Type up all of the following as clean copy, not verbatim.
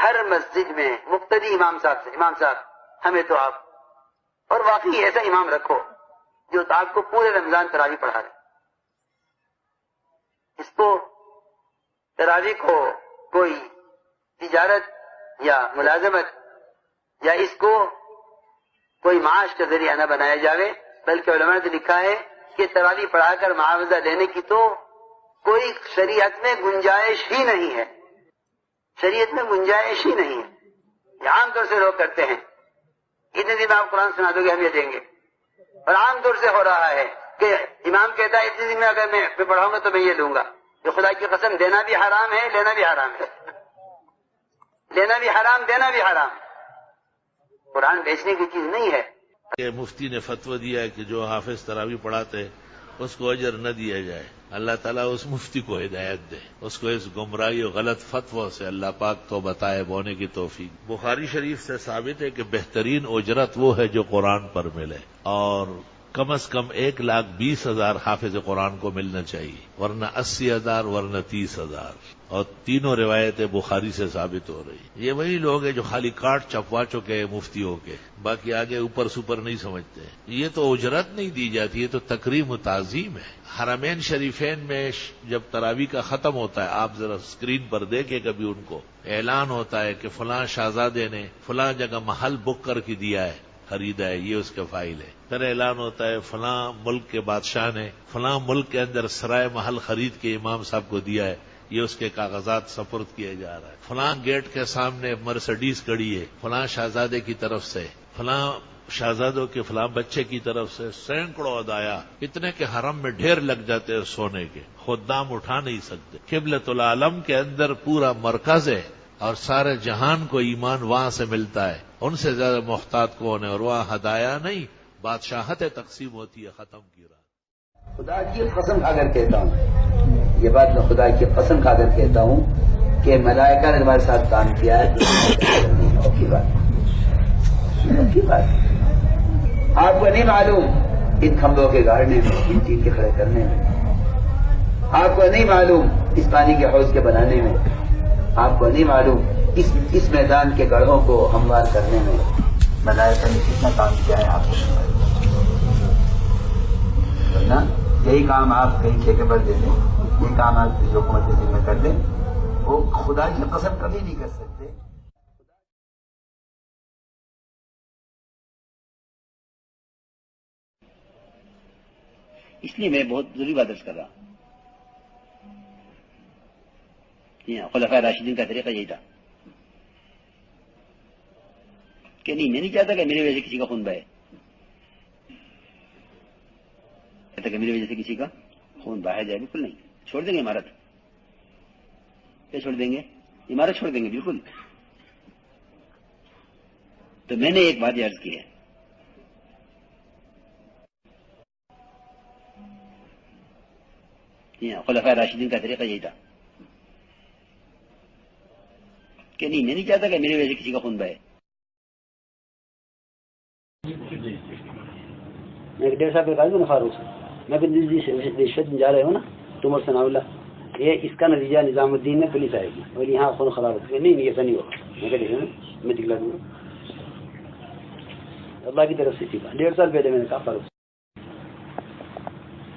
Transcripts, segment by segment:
ہر مسجد میں مقتدی امام صاحب سے، امام صاحب ہمیں تو آپ، اور واقعی ایسا امام رکھو جو آپ کو پورے رمضان تراویح پڑھا رہے. اس کو تراویح کو کوئی تجارت یا ملازمت یا اس کو کوئی معاش کا ذریعہ نہ بنایا جاوے، بلکہ علماء نے لکھا ہے کہ تراویح پڑھا کر معاوضہ لینے کی تو کوئی شریعت میں گنجائش ہی نہیں ہے، شریعت میں گنجائش ہی نہیں ہے. یہ عام طور سے لوگ کرتے ہیں، اتنے دن آپ قرآن سنا دو گے ہم یہ دیں گے، اور عام طور سے ہو رہا ہے کہ امام کہتا ہے اتنے دن میں اگر میں پڑھاؤں گا تو میں یہ لوں گا. جو خدا کی قسم دینا بھی حرام ہے، لینا بھی حرام ہے، لینا بھی حرام، دینا بھی حرام. قرآن بیچنے کی چیز نہیں ہے. کہ مفتی نے فتویٰ دیا ہے کہ جو حافظ تراویح پڑھاتے اس کو اجر نہ دیا جائے. اللہ تعالیٰ اس مفتی کو ہدایت دے، اس کو اس گمراہی اور غلط فتویٰ سے اللہ پاک تو بتائے ہونے کی توفیق. بخاری شریف سے ثابت ہے کہ بہترین اجرت وہ ہے جو قرآن پر ملے، اور کم از کم 1,20,000 حافظ قرآن کو ملنا چاہیے، ورنہ 80,000 ورنہ 30,000. اور تینوں روایتیں بخاری سے ثابت ہو رہی. یہ وہی لوگ ہیں جو خالی کاٹ چپوا چکے ہیں مفتیوں کے، باقی آگے اوپر سپر نہیں سمجھتے. یہ تو اجرت نہیں دی جاتی، یہ تو تکریم و تعظیم ہے. حرمین شریفین میں جب تراویح کا ختم ہوتا ہے، آپ ذرا اسکرین پر دیکھیں کبھی، ان کو اعلان ہوتا ہے کہ فلاں شہزادے نے فلاں جگہ محل بک کر کے دیا ہے، خریدا ہے، یہ اس کا فائل ہے. پھر اعلان ہوتا ہے فلاں ملک کے بادشاہ نے فلاں ملک کے اندر سرائے محل خرید کے امام صاحب کو دیا ہے، یہ اس کے کاغذات سپرد کیے جا رہا ہے. فلاں گیٹ کے سامنے مرسڈیز کھڑی ہے فلاں شہزادے کی طرف سے، فلاں شہزادوں کے فلاں بچے کی طرف سے، سینکڑوں ہدایا، اتنے کے حرم میں ڈھیر لگ جاتے ہیں سونے کے، خدام اٹھا نہیں سکتے. قبلۃ العالم کے اندر پورا مرکز ہے، اور سارے جہان کو ایمان وہاں سے ملتا ہے. ان سے زیادہ محتاط کون ہے؟ اور وہاں ہدایا نہیں، بادشاہت تقسیم ہوتی ہے. ختم کی رات. خدا کی قسم کھا کر کہتا ہوں، یہ بات میں خدا کی قسم کھا کر کہتا ہوں کہ ملائکہ نے ہمارے ساتھ کام کیا ہے. کی بات آپ کو نہیں معلوم ان کھمبوں کے گاڑنے میں، ان چیز کے کھڑے کرنے میں، آپ کو نہیں معلوم اس پانی کے حوض کے بنانے میں، آپ کو نہیں معلوم اس میدان کے گڑھوں کو ہموار کرنے میں ملائکہ نے کتنا کام کیا ہے. آپ کو ورنہ یہی کام آپ کہیں ٹھیکے پر دے دیں، یہ کام آپ کی حکومت کے ذمہ کر دیں، وہ خدا کی قسم کبھی نہیں کر سکتے. اس لیے میں بہت ضروری بات عرض کر رہا ہوں. خلفائے راشدین کا طریقہ یہی تھا کہ نہیں، میں نہیں چاہتا کہ میری وجہ سے کسی کا خون بہے، کہتا کہ میری وجہ سے کسی کا خون بہایا جائے. بالکل نہیں. چھوڑ دیں گے عمارت، کیا چھوڑ دیں گے؟ عمارت چھوڑ دیں گے بالکل. تو میں نے ایک بات عرض کی ہے، خلفائے راشدین کا طریقہ یہی تھا کہ نہیں، میں نہیں چاہتا کہ میری وجہ سے کسی کا خون بہے. میں 1.5 سال پہ قائد ہوں فاروق سے، میں رشوت میں جا رہے ہوں نا تمر ثناء اللہ، یہ اس کا نتیجہ نظام الدین میں پولیس آئے گی اور یہاں خون خراب ہوتی ہے. نہیں ایسا نہیں ہوگا. میں کہہ دیکھوں میں دکھلا دوں گا اللہ کی طرف سے سیکھا. 1.5 سال پہلے میں نے کہا فاروق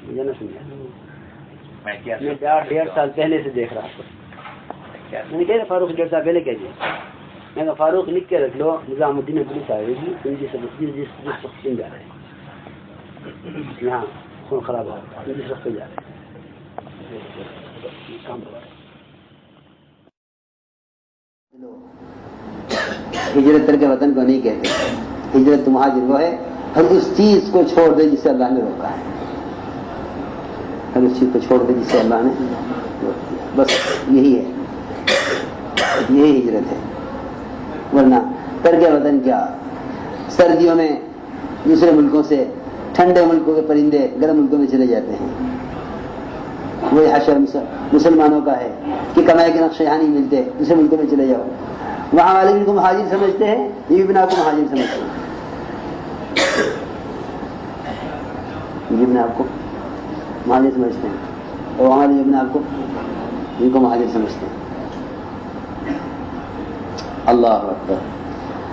مجھے نہ سمجھا، میں 1.5 سال پہلے سے دیکھ رہا تھا. میں نے کہا فاروق 1.5 سال پہلے کہہ دیا. میں کہا فاروق لکھ کے رکھ لو، نظام الدین میں پولیس آئے گی، تم جس وقت جا رہے ہیں یہاں خون خراب ہو رہا ہے، جس وقت جا رہے ہیں. ہجرت کر کے وطن کو نہیں کہتے، ہجرت مہاجر وہ ہے ہر اس چیز کو چھوڑ دے جسے اللہ نے روکا ہے، ہر اس چیز کو چھوڑ دے جسے اللہ نے روک دیا. بس یہی ہے، یہی ہجرت ہے. ورنہ کر کے وطن کیا؟ سردیوں میں دوسرے ملکوں سے ٹھنڈے ملکوں کے پرندے گرم ملکوں میں چلے جاتے ہیں. وہی حشر مسلمانوں کا ہے کہ کمائی کے نقشے یہاں نہیں ملتے، دوسرے ملکوں میں چلے جاؤ. وہاں والے ان کو مہاجر سمجھتے ہیں، یہ بھی بنا کو مہاجر سمجھتے ہیں، یہ بنا آپ کو مہاجر سمجھتے ہیں، اور وہاں والے بنا آپ کو ان کو مہاجر سمجھتے ہیں. اللہ اکبر.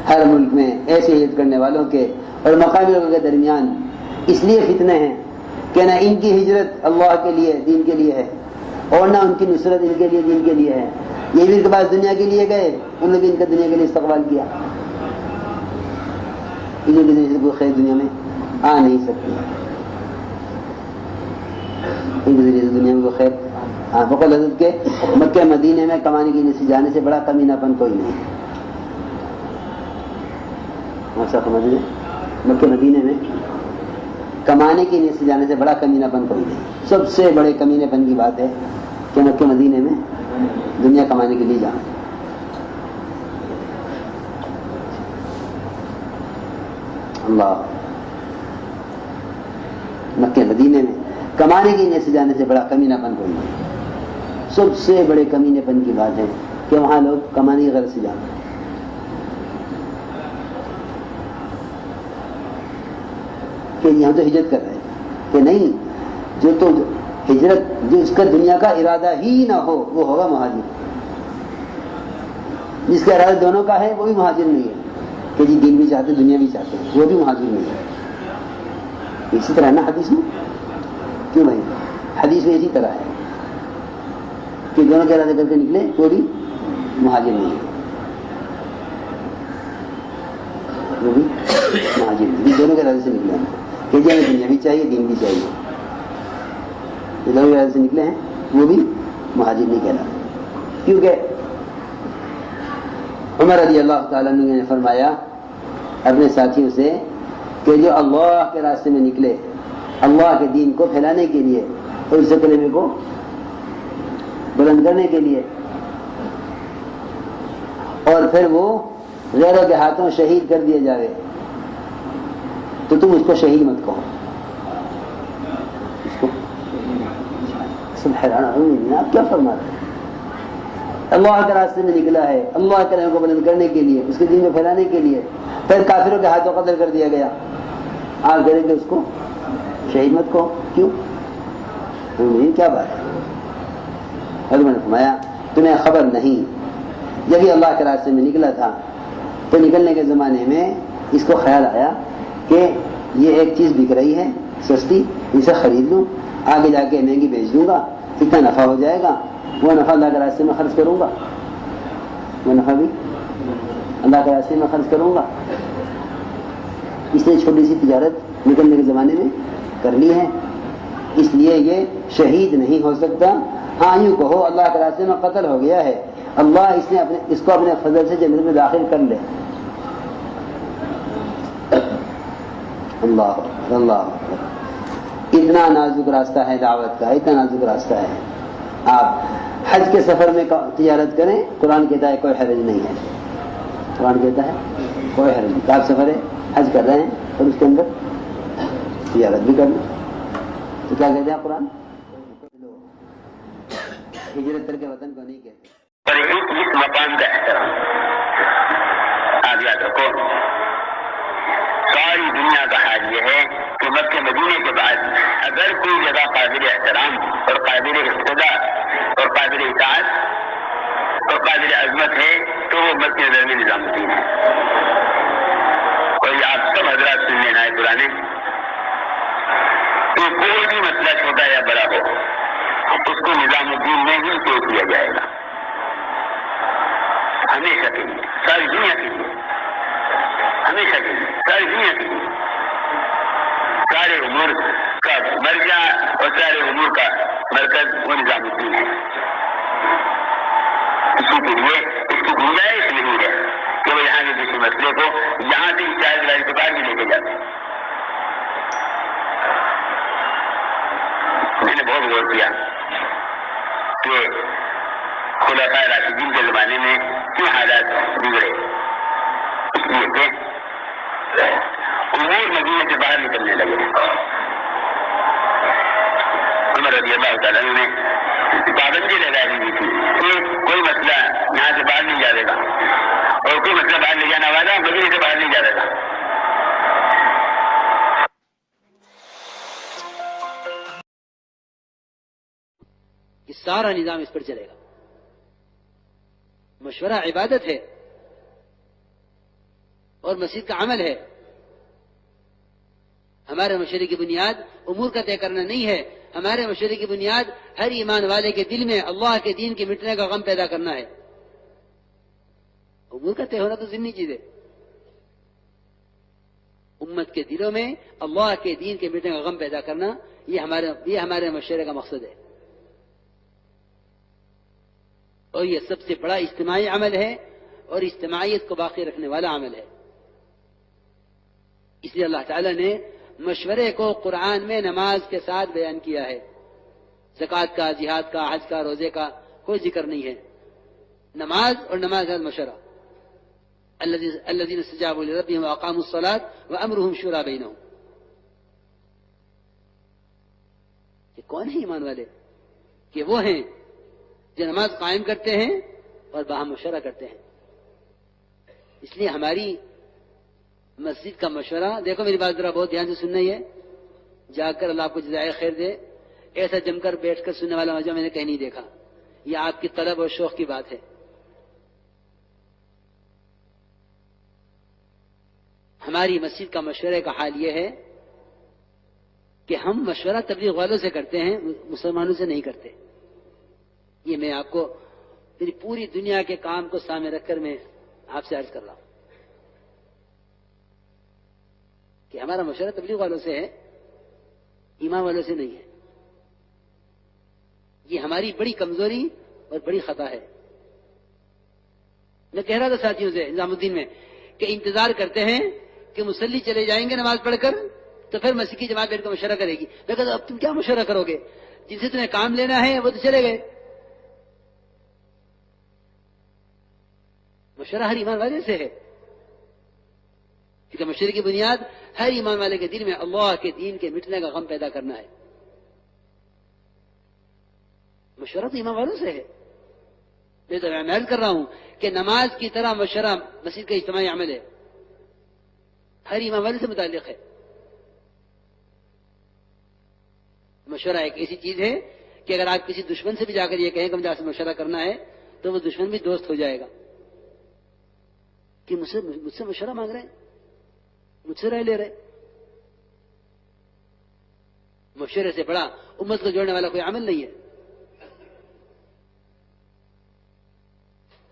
ہر ملک میں ایسے ہجرت کرنے والوں کے اور مقامی لوگوں کے درمیان اس لیے فتنے ہیں کہ نہ ان کی ہجرت اللہ کے لیے دین کے لیے ہے اور نہ ان کی نصرت ان کے لیے دین کے لیے ہے. یہ بھی ان کے پاس دنیا کے لیے گئے, انہوں نے بھی ان کا دنیا کے لیے استقبال کیا. انہیں کی دنیا سے کوئی خیر دنیا میں آ نہیں سکتی, ان کے ذریعے سے دنیا میں کوئی خیر. فقل حضرت کے مکہ مدینے میں کمانے کی نیت سے جانے سے بڑا کمینہ پن کوئی نہیں. ایسا سمجھ لیں, مکہ مدینے میں کمانے کی نیت سے جانے سے بڑا کمینہ پن کوئی نہیں. سب سے بڑے کمینے پن کی بات ہے کہ مکہ مدینے میں دنیا کمانے کے لیے جانا. اللہ, مکہ مدینے میں کمانے کی نیت سے جانے سے بڑا کمینہ پن کوئی نہیں. سب سے بڑے کمینے پن کی بات ہے کہ وہاں لوگ کمانے کی غرض سے جاتے ہیں. کہ یہاں تو ہجرت کر رہے ہیں, کہ نہیں, جو تو ہجرت جو اس کا دنیا کا ارادہ ہی نہ ہو وہ ہوگا مہاجر. جس کا ارادہ دونوں کا ہے وہ بھی مہاجر نہیں ہے کہ جی دین بھی چاہتے دنیا بھی چاہتے ہیں, وہ بھی مہاجر نہیں ہے. اسی طرح ہے نا حدیث میں, کیوں بھائی حدیث میں اسی طرح ہے کہ دونوں کے ارادے کر کے نکلے وہ بھی مہاجر نہیں ہے, وہ بھی مہاجر نہیں, دونوں کے ارادے سے نکلے ہیں کہ جی ہمیں دنیا بھی چاہیے دین بھی چاہیے. دونوں کے ارادے سے نکلے ہیں وہ بھی مہاجر نہیں کہلاتے. کیونکہ عمر رضی اللہ تعالیٰ عنہ نے فرمایا اپنے ساتھیوں سے کہ جو اللہ کے راستے میں نکلے اللہ کے دین کو پھیلانے کے لیے اور اس کلمے کو بلند کرنے کے لیے, اور پھر وہ غیروں کے ہاتھوں شہید کر دیا جائے تو تم اس کو شہید مت کہو. اس کو سب حیران آپ کیا فرما رہے ہیں؟ اللہ کے راستے میں نکلا ہے اللہ کے کلمے کو بلند کرنے کے لیے, اس کے دین کو پھیلانے کے لیے, پھر کافروں کے ہاتھوں قتل کر دیا گیا. آپ کریں گے اس کو شہید مت کہو, کیوں؟ کیا بات ہے؟ حضرت نے فرمایا تمہیں خبر نہیں, جب یہ اللہ کے راستے میں نکلا تھا تو نکلنے کے زمانے میں اس کو خیال آیا کہ یہ ایک چیز بک رہی ہے سستی, اسے خرید لوں, آگے جا کے مہنگی بیچ دوں گا, اتنا نفع ہو جائے گا, وہ نفع اللہ کے راستے میں خرچ کروں گا, وہ نفع بھی اللہ کے راستے میں خرچ کروں گا. اس نے چھوٹی سی تجارت نکلنے کے زمانے میں کر لی ہے, اس لیے یہ شہید نہیں ہو سکتا. ہاں یوں کہو اللہ کے راستے میں قتل ہو گیا ہے, اللہ اس کو اپنے فضل سے جنت میں داخل کر لے. اللہ اللہ, اتنا نازک راستہ ہے دعوت کا, اتنا نازک راستہ ہے. آپ حج کے سفر میں تجارت کریں, قرآن کہتا ہے کوئی حرج نہیں ہے, قرآن کہتا ہے کوئی حرج نہیں. آپ سفر ہے حج کر رہے ہیں اور اس کے اندر تجارت بھی کرنا, تو کیا کہتے ہیں قرآن؟ ہجرت کر کے وطن کو نہیں کہتے. اس مقام کا احترام آپ یاد رکھو, ساری دنیا کا حال یہ ہے کہ مکہ مدینے کے بعد اگر کوئی جگہ قابل احترام اور قابل اقتداء اور قابل اطاعت اور قابل عظمت ہے تو وہ مکہ میں نظام الدین ہے. اور یہ آپ سب حضرات سن لینا ہے پرانے, تو کوئی بھی مسئلہ چھوٹا یا بڑا ہو اس کو نظام الدین میں ہی طے کیا جائے گا, ہمیشہ کے لیے, ساری دنیا کے لیے, ہمیشہ کے لیے, ساری دنیا کے لیے. سارے امور کا مرجع اور سارے امور کا مرکز وہ نظام الدین ہے. اسی کے لیے اس کی گنجائش نہیں ہے کہ وہ یہاں کے کسی مسئلے کو یہاں سے اجتہاد کے اعتبار میں لے کے جاتے ہیں. میں نے بہت غور کیا کہ خلفائے راشدین کے زمانے میں کیوں حالات بگڑے. اس لیے کہ امور مدینے سے باہر نکلنے لگے. عمر رضی اللہ تعالیٰ نے پابندی لگا دی تھی کہ کوئی مسئلہ یہاں سے باہر نہیں جائے گا اور کوئی مسئلہ باہر لے جانا والا مدینے سے باہر نہیں جائے گا. سارا نظام اس پر چلے گا. مشورہ عبادت ہے اور مسجد کا عمل ہے. ہمارے مشورے کی بنیاد امور کا طے کرنا نہیں ہے. ہمارے مشورے کی بنیاد ہر ایمان والے کے دل میں اللہ کے دین کے مٹنے کا غم پیدا کرنا ہے. امور کا طے ہونا تو ضمنی چیز ہے. امت کے دلوں میں اللہ کے دین کے مٹنے کا غم پیدا کرنا یہ ہمارے مشورے کا مقصد ہے. اور یہ سب سے بڑا اجتماعی عمل ہے اور اجتماعیت کو باقی رکھنے والا عمل ہے. اس لیے اللہ تعالیٰ نے مشورے کو قرآن میں نماز کے ساتھ بیان کیا ہے. زکوٰۃ کا، جہاد کا، حج کا، روزے کا کوئی ذکر نہیں ہے. نماز اور نماز کا مشورہ. الذین استجابوا لربهم واقاموا الصلاة وامرهم شورى بینہم. یہ کون ہے ایمان والے؟ کہ وہ ہیں جو نماز قائم کرتے ہیں اور باہم مشورہ کرتے ہیں. اس لیے ہماری مسجد کا مشورہ، دیکھو میری بات ذرا بہت دھیان سے سننا ہی ہے، جا کر اللہ آپ کو جزائے خیر دے. ایسا جم کر بیٹھ کر سننے والا مزہ میں نے کہیں نہیں دیکھا. یہ آپ کی طلب اور شوق کی بات ہے. ہماری مسجد کا مشورے کا حال یہ ہے کہ ہم مشورہ تبلیغ والوں سے کرتے ہیں، مسلمانوں سے نہیں کرتے. یہ میں آپ کو میری پوری دنیا کے کام کو سامنے رکھ کر میں آپ سے عرض کر رہا ہوں کہ ہمارا مشورہ تبلیغ والوں سے ہے، ایمان والوں سے نہیں ہے. یہ ہماری بڑی کمزوری اور بڑی خطا ہے. میں کہہ رہا تھا ساتھیوں سے نظام الدین میں کہ انتظار کرتے ہیں کہ مصلی چلے جائیں گے نماز پڑھ کر تو پھر مسجد کی جماعت بیٹھ کر مشورہ کرے گی. میں کہتا اب تم کیا مشورہ کرو گے؟ جن سے تمہیں کام لینا ہے وہ تو چلے گئے. مشورہ ہر ایمان والے سے ہے، کیونکہ مشورے کی بنیاد ہر ایمان والے کے دل میں اللہ کے دین کے مٹنے کا غم پیدا کرنا ہے. مشورہ تو ایمان والوں سے ہے. میں تو عرض کر رہا ہوں کہ نماز کی طرح مشورہ مسجد کا اجتماعی عمل ہے، ہر ایمان والے سے متعلق ہے. مشورہ ایک ایسی چیز ہے کہ اگر آپ کسی دشمن سے بھی جا کر یہ کہیں کہ مجھے آپ سے مشورہ کرنا ہے تو وہ دشمن بھی دوست ہو جائے گا کہ مجھ سے مشورہ مانگ رہے ہیں، مجھ سے رائے لے رہے. مشورے سے بڑا امت کو جوڑنے والا کوئی عمل نہیں ہے.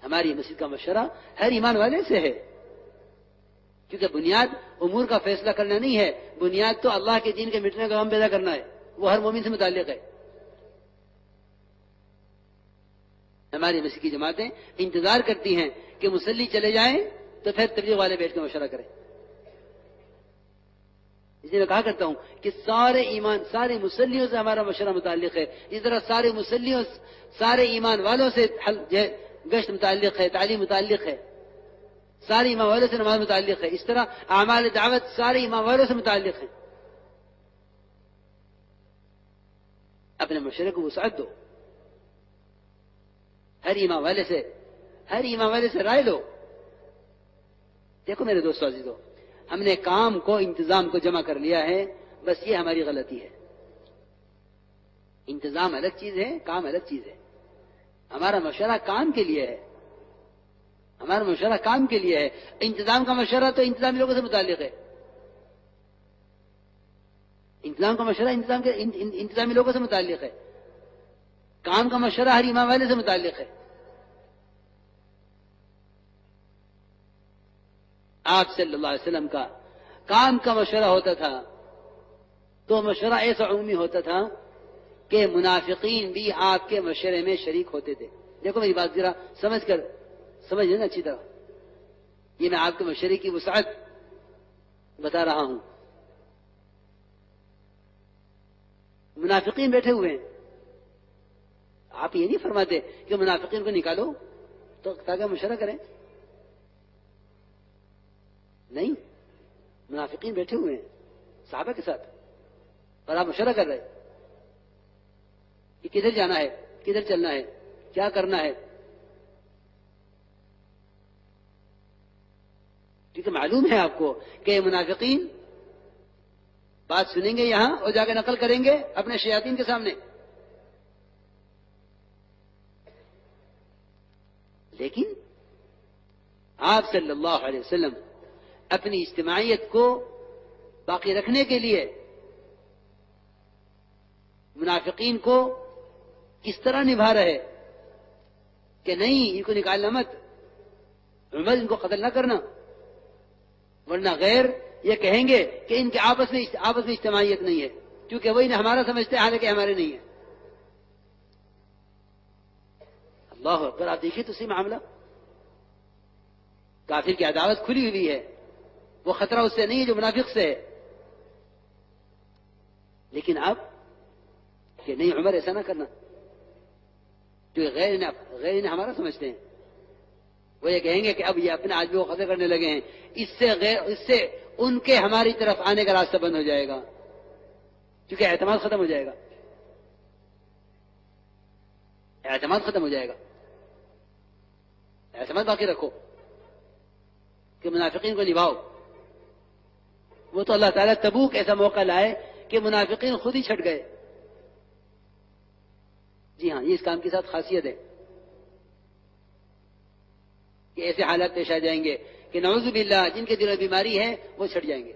ہماری مسجد کا مشورہ ہر ایمان والے سے ہے، کیونکہ بنیاد امور کا فیصلہ کرنا نہیں ہے، بنیاد تو اللہ کے دین کے مٹنے کا غم پیدا کرنا ہے. وہ ہر مومن سے متعلق ہے. ہماری مسجد کی جماعتیں انتظار کرتی ہیں کہ مصلی چلے جائیں تو پھر تبلیغ والے بیٹھ کے مشورہ کریں. اس لیے میں کہا کرتا ہوں کہ سارے مسلیوں سے ہمارا مشورہ متعلق ہے. اس طرح سارے ایمان والوں سے گشت متعلق ہے، تعلیم متعلق ہے، سارے ایمان والوں سے نماز متعلق ہے. اس طرح اعمال دعوت سارے ایمان والوں سے متعلق ہیں. اپنے مشورے کو وسعت دو، ہر ایمان والے سے رائے لو. دیکھو میرے دوستو عزیزو، ہم نے کام کو انتظام کو جمع کر لیا ہے، بس یہ ہماری غلطی ہے. انتظام الگ چیز ہے، کام الگ چیز ہے. ہمارا مشورہ کام کے لیے ہے، انتظام کا مشورہ تو انتظامی لوگوں سے متعلق ہے. انتظام کا مشورہ انتظامی لوگوں سے متعلق ہے. کام کا مشورہ ہر ایمان والے سے متعلق ہے. آپ صلی اللہ علیہ وسلم کا کام کا مشورہ ہوتا تھا تو مشورہ ایسا عمومی ہوتا تھا کہ منافقین بھی آپ کے مشورے میں شریک ہوتے تھے. دیکھو میری بات ذرا سمجھ لینا اچھی طرح. یہ میں آپ کے مشورے کی وسعت بتا رہا ہوں. منافقین بیٹھے ہوئے ہیں، آپ یہ نہیں فرماتے کہ منافقین کو نکالو تو تاکہ مشورہ کریں. نہیں، منافقین بیٹھے ہوئے ہیں صحابہ کے ساتھ اور آپ مشورہ کر رہے کہ کدھر جانا ہے، کدھر چلنا ہے، کیا کرنا ہے. کیونکہ معلوم ہے آپ کو کہ منافقین بات سنیں گے یہاں اور جا کے نقل کریں گے اپنے شیاطین کے سامنے. لیکن آپ صلی اللہ علیہ وسلم اپنی اجتماعیت کو باقی رکھنے کے لیے منافقین کو کس طرح نبھا رہے کہ نہیں ان کو نکالنا مت، عمر ان کو قتل نہ کرنا، ورنہ غیر یہ کہیں گے کہ ان کے آپس میں اجتماعیت نہیں ہے، کیونکہ وہی ہمارا سمجھتے ہیں حالانکہ ہمارے نہیں ہے۔ اللہ اکبر، آپ دیکھیے تو صحیح معاملہ، کافر کی عداوت کھلی ہوئی ہے، وہ خطرہ اس سے نہیں ہے جو منافق سے ہے، لیکن اب کہ نہیں عمر ایسا نہ کرنا، جو غیر انہیں ہمارا سمجھتے ہیں، وہ یہ کہیں گے کہ اب یہ اپنے آدمی کو قتل کرنے لگے ہیں، اس سے ان کے ہماری طرف آنے کا راستہ بند ہو جائے گا، کیونکہ اعتماد ختم ہو جائے گا، اعتماد ختم ہو جائے گا۔ اعتماد باقی رکھو کہ منافقین کو نبھاؤ۔ وہ تو اللہ تعالیٰ تبوک ایسا موقع لائے کہ منافقین خود ہی چھٹ گئے۔ جی ہاں، یہ اس کام کے ساتھ خاصیت ہے کہ ایسے حالات پیش آ جائیں گے کہ نعوذ باللہ جن کے دل میں بیماری ہے وہ چھٹ جائیں گے۔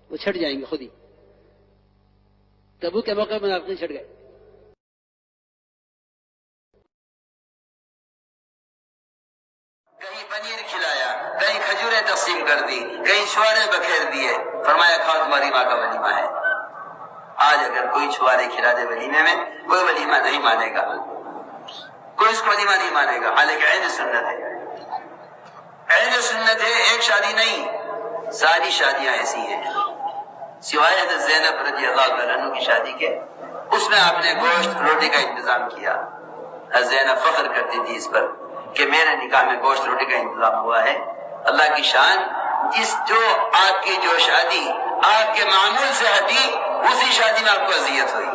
وہ چھٹ جائیں گے خود ہی۔ تبوک کے موقع پر منافقین چھٹ گئے۔ کہیں پنیر کھلایا، کہیں کھجوریں تقسیم کر دی، کہیں چھوارے بکھیر دیے، فرمایا کھاؤ تمہاری ماں کا ولیمہ ہے۔ آج اگر کوئی چھوارے کھلا دے ولیمے میں، کوئی ولیمہ نہیں مانے گا، کوئی اس کو ولیمہ نہیں مانے گا، حالانکہ عین سنت ہے، عین سنت ہے، ایک شادی نہیں، ساری شادیاں ایسی ہیں سوائے حضرت زینب رضی اللہ تعالیٰ عنہ کی شادی کے، اس میں آپ نے گوشت روٹی کا انتظام کیا۔ حضرت زینب فخر کرتی تھی اس پر کہ میرے نکاح میں گوشت روٹی کا انتظام ہوا ہے۔ اللہ کی شان، جو آپ کی جو شادی آپ کے معمول سے ہٹی، اسی شادی میں آپ کو اذیت ہوئی۔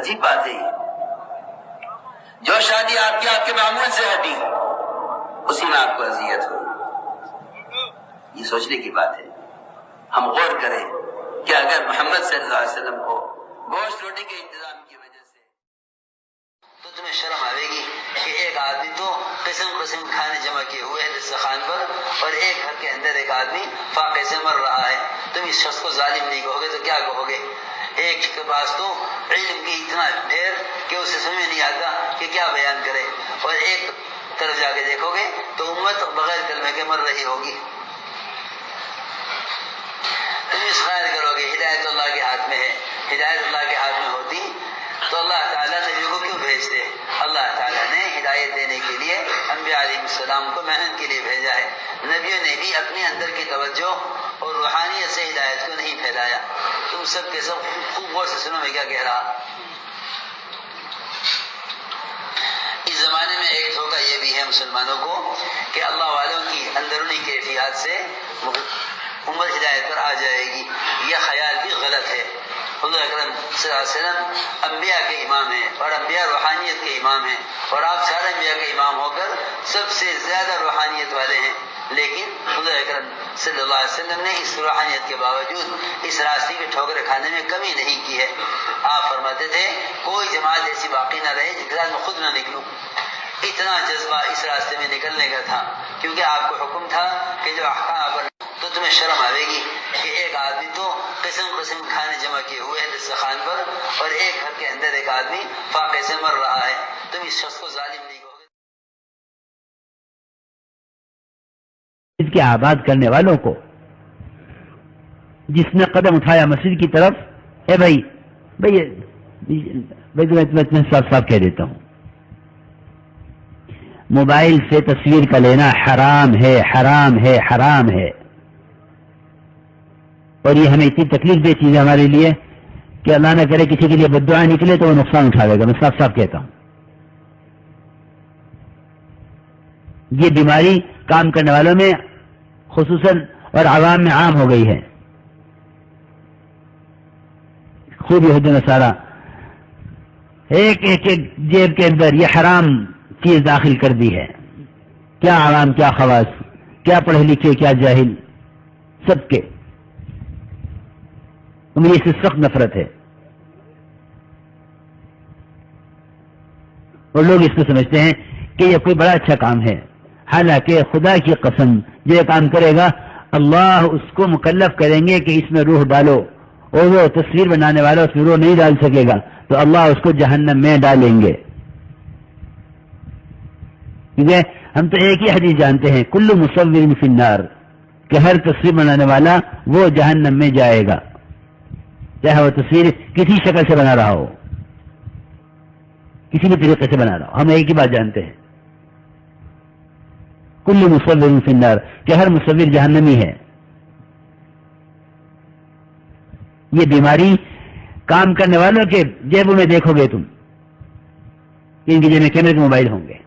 عجیب بات ہے یہ، جو شادی آپ کے معمول سے ہٹی اسی میں آپ کو اذیت ہوئی۔ یہ سوچنے کی بات ہے، ہم غور کریں کہ اگر محمد صلی اللہ علیہ وسلم کو گوشت روٹی کے انتظام کی وجہ سے تو تمہیں شرم آئے گی کہ ایک آدمی تو قسم قسم کھانے جمع کیے ہوئے ہیں دسترخوان پر، اور ایک گھر کے اندر ایک آدمی فاقے سے مر رہا ہے، تم اس شخص کو ظالم نہیں کہو گے تو کیا کہو گے؟ ایک کے پاس تو علم کی اتنا ڈھیر کہ اسے سمجھ میں نہیں آتا کہ کیا بیان کرے، اور ایک طرف جا کے دیکھو گے تو امت بغیر کلمے کے مر رہی ہوگی۔ تم اس خیال کرو گے ہدایت اللہ کے ہاتھ میں ہے، ہدایت اللہ کے ہاتھ میں ہوتی تو اللہ تعالیٰ نبیوں کو کیوں بھیجتے؟ اللہ تعالیٰ نے ہدایت دینے کے لیے انبیاء علیہ السلام کو محنت کے لیے بھیجا ہے۔ نبیوں نے بھی اپنے اندر کی توجہ اور روحانیت سے ہدایت کو نہیں پھیلایا۔ تم سب کے سب خوب غور سے سنو میں کیا کہہ رہا۔ اس زمانے میں ایک دھوکہ یہ بھی ہے مسلمانوں کو کہ اللہ والوں کی اندرونی کیفیات سے امت ہدایت پر آ جائے گی، یہ خیال بھی غلط ہے۔ حضور اکرم صلی اللہ علیہ وسلم انبیاء کے امام ہیں، اور انبیاء روحانیت کے امام ہیں، اور آپ سارے انبیاء کے امام ہو کر سب سے زیادہ روحانیت والے ہیں، لیکن حضور اکرم صلی اللہ علیہ وسلم نے اس روحانیت کے باوجود اس راستے کی ٹھوکریں کھانے میں کمی نہیں کی ہے۔ آپ فرماتے تھے کوئی جماعت ایسی باقی نہ رہے جس کے ساتھ میں خود نہ نکلوں۔ اتنا جذبہ اس راستے میں نکلنے کا تھا، کیونکہ آپ کو حکم تھا کہ جو احکام پر تو تمہیں شرم آئے گی کہ ایک آدمی تو قسم قسم کھانے جمع کیے ہوئے ہیں دسترخوان پر، اور ایک گھر کے اندر ایک آدمی فاقے سے مر رہا ہے، تم اس شخص کو ظالم نہیں کہو گے۔ مسجد کے آباد کرنے والوں کو، جس نے قدم اٹھایا مسجد کی طرف، اے بھائی میں صاف صاف کہہ دیتا ہوں، موبائل سے تصویر کا لینا حرام ہے، حرام ہے، حرام ہے، اور یہ ہمیں اتنی تکلیف دہ چیز ہے ہمارے لیے کہ اللہ نہ کرے کسی کے لیے بددعا نکلے تو وہ نقصان اٹھاوے گا۔ میں صاف صاف کہتا ہوں، یہ بیماری کام کرنے والوں میں خصوصاً اور عوام میں عام ہو گئی ہے۔ خوب یہود و نصارہ ایک ایک جیب کے اندر یہ حرام چیز داخل کر دی ہے، کیا عوام، کیا خواص، کیا پڑھے لکھے، کیا جاہل، سب کے مجھے اس سے سخت نفرت ہے، اور لوگ اس کو سمجھتے ہیں کہ یہ کوئی بڑا اچھا کام ہے، حالانکہ خدا کی قسم جو یہ کام کرے گا اللہ اس کو مکلف کریں گے کہ اس میں روح ڈالو، اور وہ تصویر بنانے والا اس میں روح نہیں ڈال سکے گا تو اللہ اس کو جہنم میں ڈالیں گے. کیونکہ ہم تو ایک ہی حدیث جانتے ہیں، کل مصور فی النار، کہ ہر تصویر بنانے والا وہ جہنم میں جائے گا، چاہے وہ تصویر کسی شکل سے بنا رہا ہو، کسی بھی طریقے سے بنا رہا ہو. ہم ایک ہی بات جانتے ہیں، کل مصور فی النار، کہ ہر مصور جہنمی ہے. یہ بیماری کام کرنے والوں کے جیبوں میں دیکھو گے تم، ان کی جیب میں کیمرے کے موبائل ہوں گے.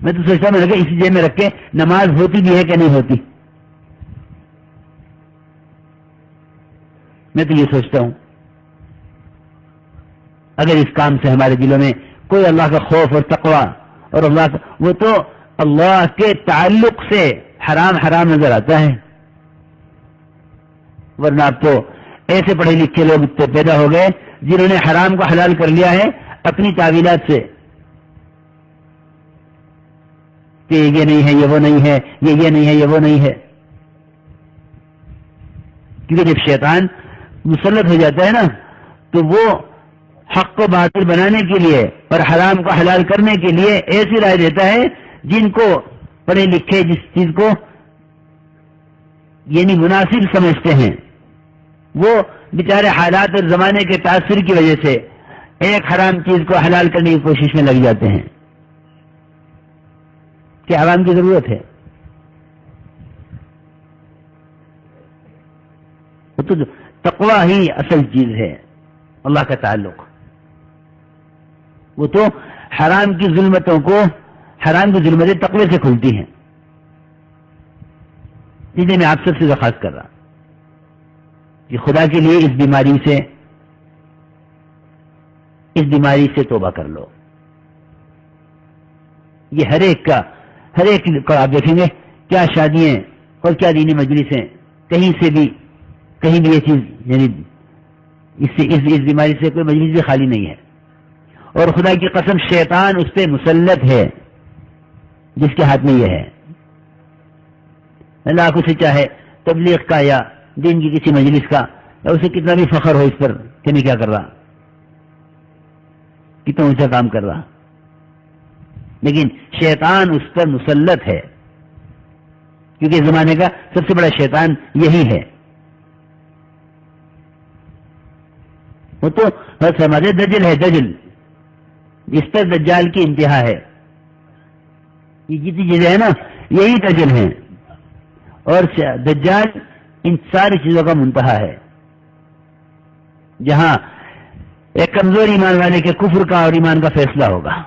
میں تو سوچتا ہوں کہ اسی جیب میں رکھ کے نماز ہوتی بھی ہے کہ نہیں ہوتی. میں تو یہ سوچتا ہوں اگر اس کام سے ہمارے دلوں میں کوئی اللہ کا خوف اور تقوی اور اللہ کا، وہ تو اللہ کے تعلق سے حرام حرام نظر آتا ہے. ورنہ اب تو ایسے پڑھے لکھے لوگ پیدا ہو گئے جنہوں نے حرام کو حلال کر لیا ہے اپنی تعویلات سے، کہ یہ نہیں ہے، یہ وہ نہیں ہے، یہ نہیں ہے، یہ وہ نہیں ہے. کیونکہ جب شیطان مسلط ہو جاتا ہے نا تو وہ حق کو باطل بنانے کے لیے اور حرام کو حلال کرنے کے لیے ایسی رائے دیتا ہے جن کو پڑھے لکھے جس چیز کو یعنی مناسب سمجھتے ہیں، وہ بیچارے حالات اور زمانے کے تاثر کی وجہ سے ایک حرام چیز کو حلال کرنے کی کوشش میں لگ جاتے ہیں کہ عوام کی ضرورت ہے. تو تقوی ہی اصل چیز ہے، اللہ کا تعلق. وہ تو حرام کی ظلمتوں کو، حرام کی ظلمتیں تقوی سے کھلتی ہیں. اس لیے میں آپ سب سے درخواست کر رہا کہ خدا کے لیے اس بیماری سے توبہ کر لو. یہ ہر ایک کا آپ دیکھیں گے کیا شادیاں اور کیا دینی مجلسیں، کہیں بھی یہ چیز یعنی اس بیماری سے کوئی مجلس بھی خالی نہیں ہے. اور خدا کی قسم شیطان اس پہ مسلط ہے جس کے ہاتھ میں یہ ہے. اللہ اسے چاہے تبلیغ کا یا دین کی کسی مجلس کا، یا اسے کتنا بھی فخر ہو اس پر کہ میں کیا کر رہا، کتنا اونچا کام کر رہا، لیکن شیطان اس پر مسلط ہے. کیونکہ اس زمانے کا سب سے بڑا شیطان یہی ہے. وہ تو بس ہمارے دجل ہے، دجل اس پر دجال کی انتہا ہے. یہ جتنی چیزیں ہیں نا یہی دجل ہیں، اور دجال ان ساری چیزوں کا منتہا ہے. جہاں ایک کمزور ایمان والے کے کفر کا اور ایمان کا فیصلہ ہوگا.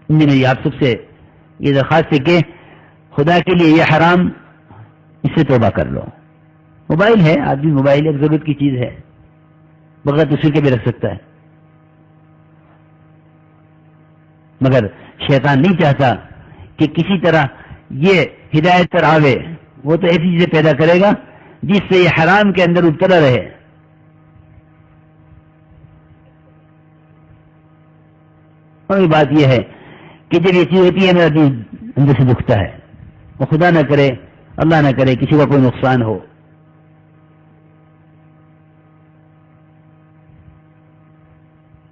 میری آپ سب سے یہ درخواست ہے کہ خدا کے لیے یہ حرام، اس سے توبہ کر لو. موبائل ہے، آدمی موبائل ایک ضرورت کی چیز ہے، بغیر تصویر کے بھی رکھ سکتا ہے. مگر شیطان نہیں چاہتا کہ کسی طرح یہ ہدایت پر آوے. وہ تو ایسی چیزیں پیدا کرے گا جس سے یہ حرام کے اندر مبتلا رہے. اور بات یہ ہے کہ جب یہ چیز ہوتی ہے میرا دل اندر سے دکھتا ہے. وہ خدا نہ کرے، اللہ نہ کرے کسی کا کوئی نقصان ہو.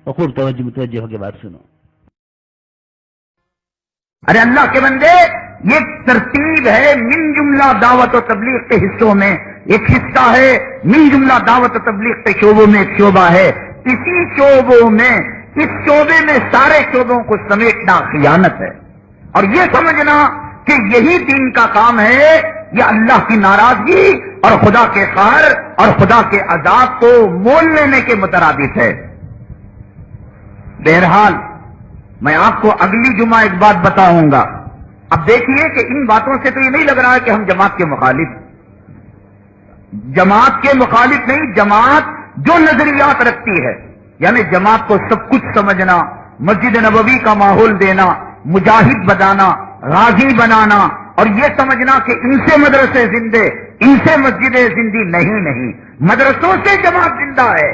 اور خوب متوجہ ہو کے بات سنو. ارے اللہ کے بندے، یہ ترتیب ہے من جملہ دعوت و تبلیغ کے حصوں میں ایک حصہ ہے، من جملہ دعوت و تبلیغ کے شعبوں میں ایک شعبہ ہے. اسی شعبوں میں، اس شعبے میں سارے شعبوں کو سمیٹنا خیانت ہے. اور یہ سمجھنا کہ یہی دین کا کام ہے، یہ اللہ کی ناراضگی اور خدا کے قہر اور خدا کے عذاب کو مول لینے کے مترادف ہے. بہرحال میں آپ کو اگلی جمعہ ایک بات بتاؤں گا. اب دیکھیے کہ ان باتوں سے تو یہ نہیں لگ رہا ہے کہ ہم جماعت کے مخالف نہیں. جماعت جو نظریات رکھتی ہے، یعنی جماعت کو سب کچھ سمجھنا، مسجد نبوی کا ماحول دینا، مجاہد بنانا، غازی بنانا، اور یہ سمجھنا کہ ان سے مدرسے زندے، ان سے مسجدیں زندی نہیں. مدرسوں سے جماعت زندہ ہے.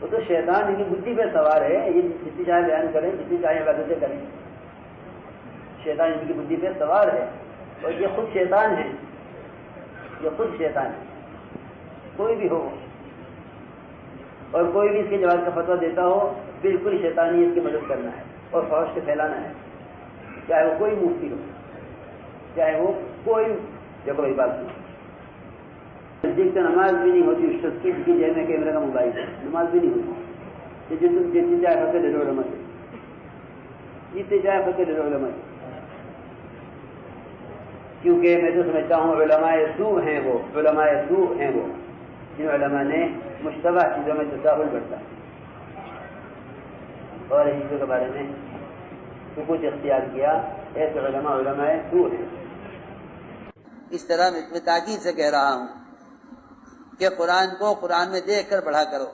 وہ تو شیطان ان کی بدھی پہ سوار ہے، یہ جتنی چاہے بیان کریں، جتنی چاہے عبادتیں کریں، شیطان ان کی بدھی پہ سوار ہے، اور یہ خود شیطان ہے، یہ خود شیطان ہے، کوئی بھی ہو اور کوئی بھی اس کے جواز کا فتویٰ دیتا ہو، بالکل شیطانی اس کی مدد کرنا ہے اور فحش کو پھیلانا ہے، چاہے وہ کوئی مفتی ہو، چاہے وہ کوئی، دیکھو بھائی بات نزدیک تو نماز بھی نہیں ہوتی اس شخص کی جیب میں کیمرے کا موبائل ہے، نماز بھی نہیں ہوتی، جتنی چاہے فتویٰ دے دو علماء سے، جتنی چاہے فتویٰ دے دو علماء سے، کیونکہ میں تو سمجھتا ہوں علماء سوء ہیں وہ، علماء سوء ہیں وہ جن علماء نے مشتبہ چیزوں میں تساہل برتا اور ان چیزوں کے بارے میں سکوت اختیار کیا، ایسے علماء سوء ہیں۔ اس طرح میں تاکید سے کہہ رہا ہوں کہ قرآن کو قرآن میں دیکھ کر پڑھا کرو۔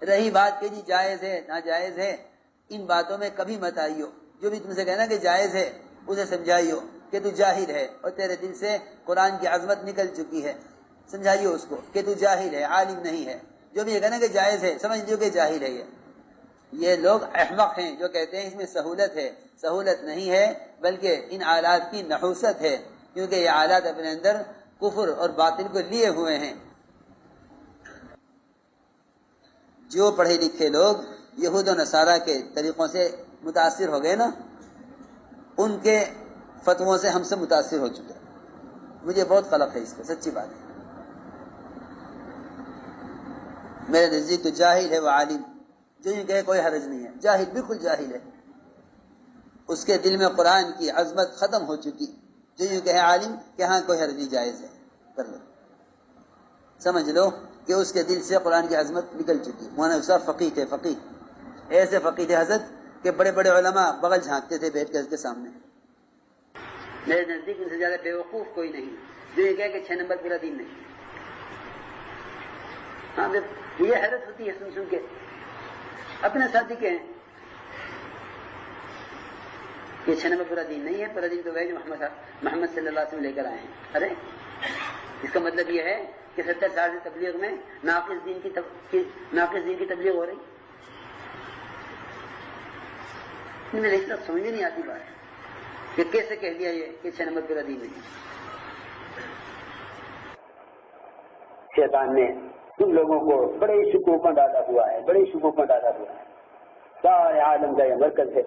رہی بات کہ جی جائز ہے ناجائز ہے، ان باتوں میں کبھی مت آئیو، جو بھی تم سے کہنا کہ جائز ہے اسے سمجھائیو کہ تو جاہل ہے اور تیرے دل سے قرآن کی عظمت نکل چکی ہے، سمجھائیو اس کو کہ تو جاہل ہے، عالم نہیں ہے۔ جو بھی یہ کہنا کہ جائز ہے، سمجھ لیو کہ جاہل ہے۔ یہ لوگ احمق ہیں جو کہتے ہیں اس میں سہولت ہے، سہولت نہیں ہے بلکہ ان آلات کی نحوست ہے، کیونکہ یہ آلات اپنے اندر کفر اور باطل کو لیے ہوئے ہیں۔ جو پڑھے لکھے لوگ یہود و نصارہ کے طریقوں سے متاثر ہو گئے نا، ان کے فتووں سے ہم سے متاثر ہو چکے، مجھے بہت قلق ہے اس پہ، سچی بات ہے۔ میرے نزدیک تو جاہل ہے وہ عالم، جو یہ کہے کوئی حرج نہیں ہے، جاہل بالکل جاہل ہے، اس کے دل میں قرآن کی عظمت ختم ہو چکی۔ جو یہ کہے عالم کہ ہاں کوئی حرج نہیں، جائز ہے، کر لو، سمجھ لو کہ اس کے دل سے قرآن کی عظمت نکل چکی۔ مولانا صاحب فقیہ تھے، فقیہ ایسے فقیہ تھے حضرت کہ بڑے بڑے علماء بغل جھانکتے تھے بیٹھ کر اس کے سامنے۔ میرے نزدیک ان سے زیادہ بیوقوف کوئی نہیں جو یہ کہے کہ 6 نمبر پورا دین نہیں۔ ہاں یہ حیرت ہوتی ہے سن کے، اپنے ساتھی کے ہیں یہ 6 نمبر پورا دین نہیں ہے، پورا دین تو ہے جو محمد صلی اللہ علیہ وسلم لے کر آئے ہیں۔ ارے اس کا مطلب یہ ہے کہ 70 سال سے تبلیغ میں ناقص دین کی تبلیغ ہو رہی۔ میرے اس طرح سمجھ نہیں آتی بات کہ کیسے کہہ دیا یہ کہ 6 نمبر پورا دین نہیں۔ شیطان نے تم لوگوں کو بڑے شکوک میں ڈالا ہوا ہے، بڑے شکوک میں ڈالا ہوا ہے۔ سارے عالم کا یہ مرکز ہے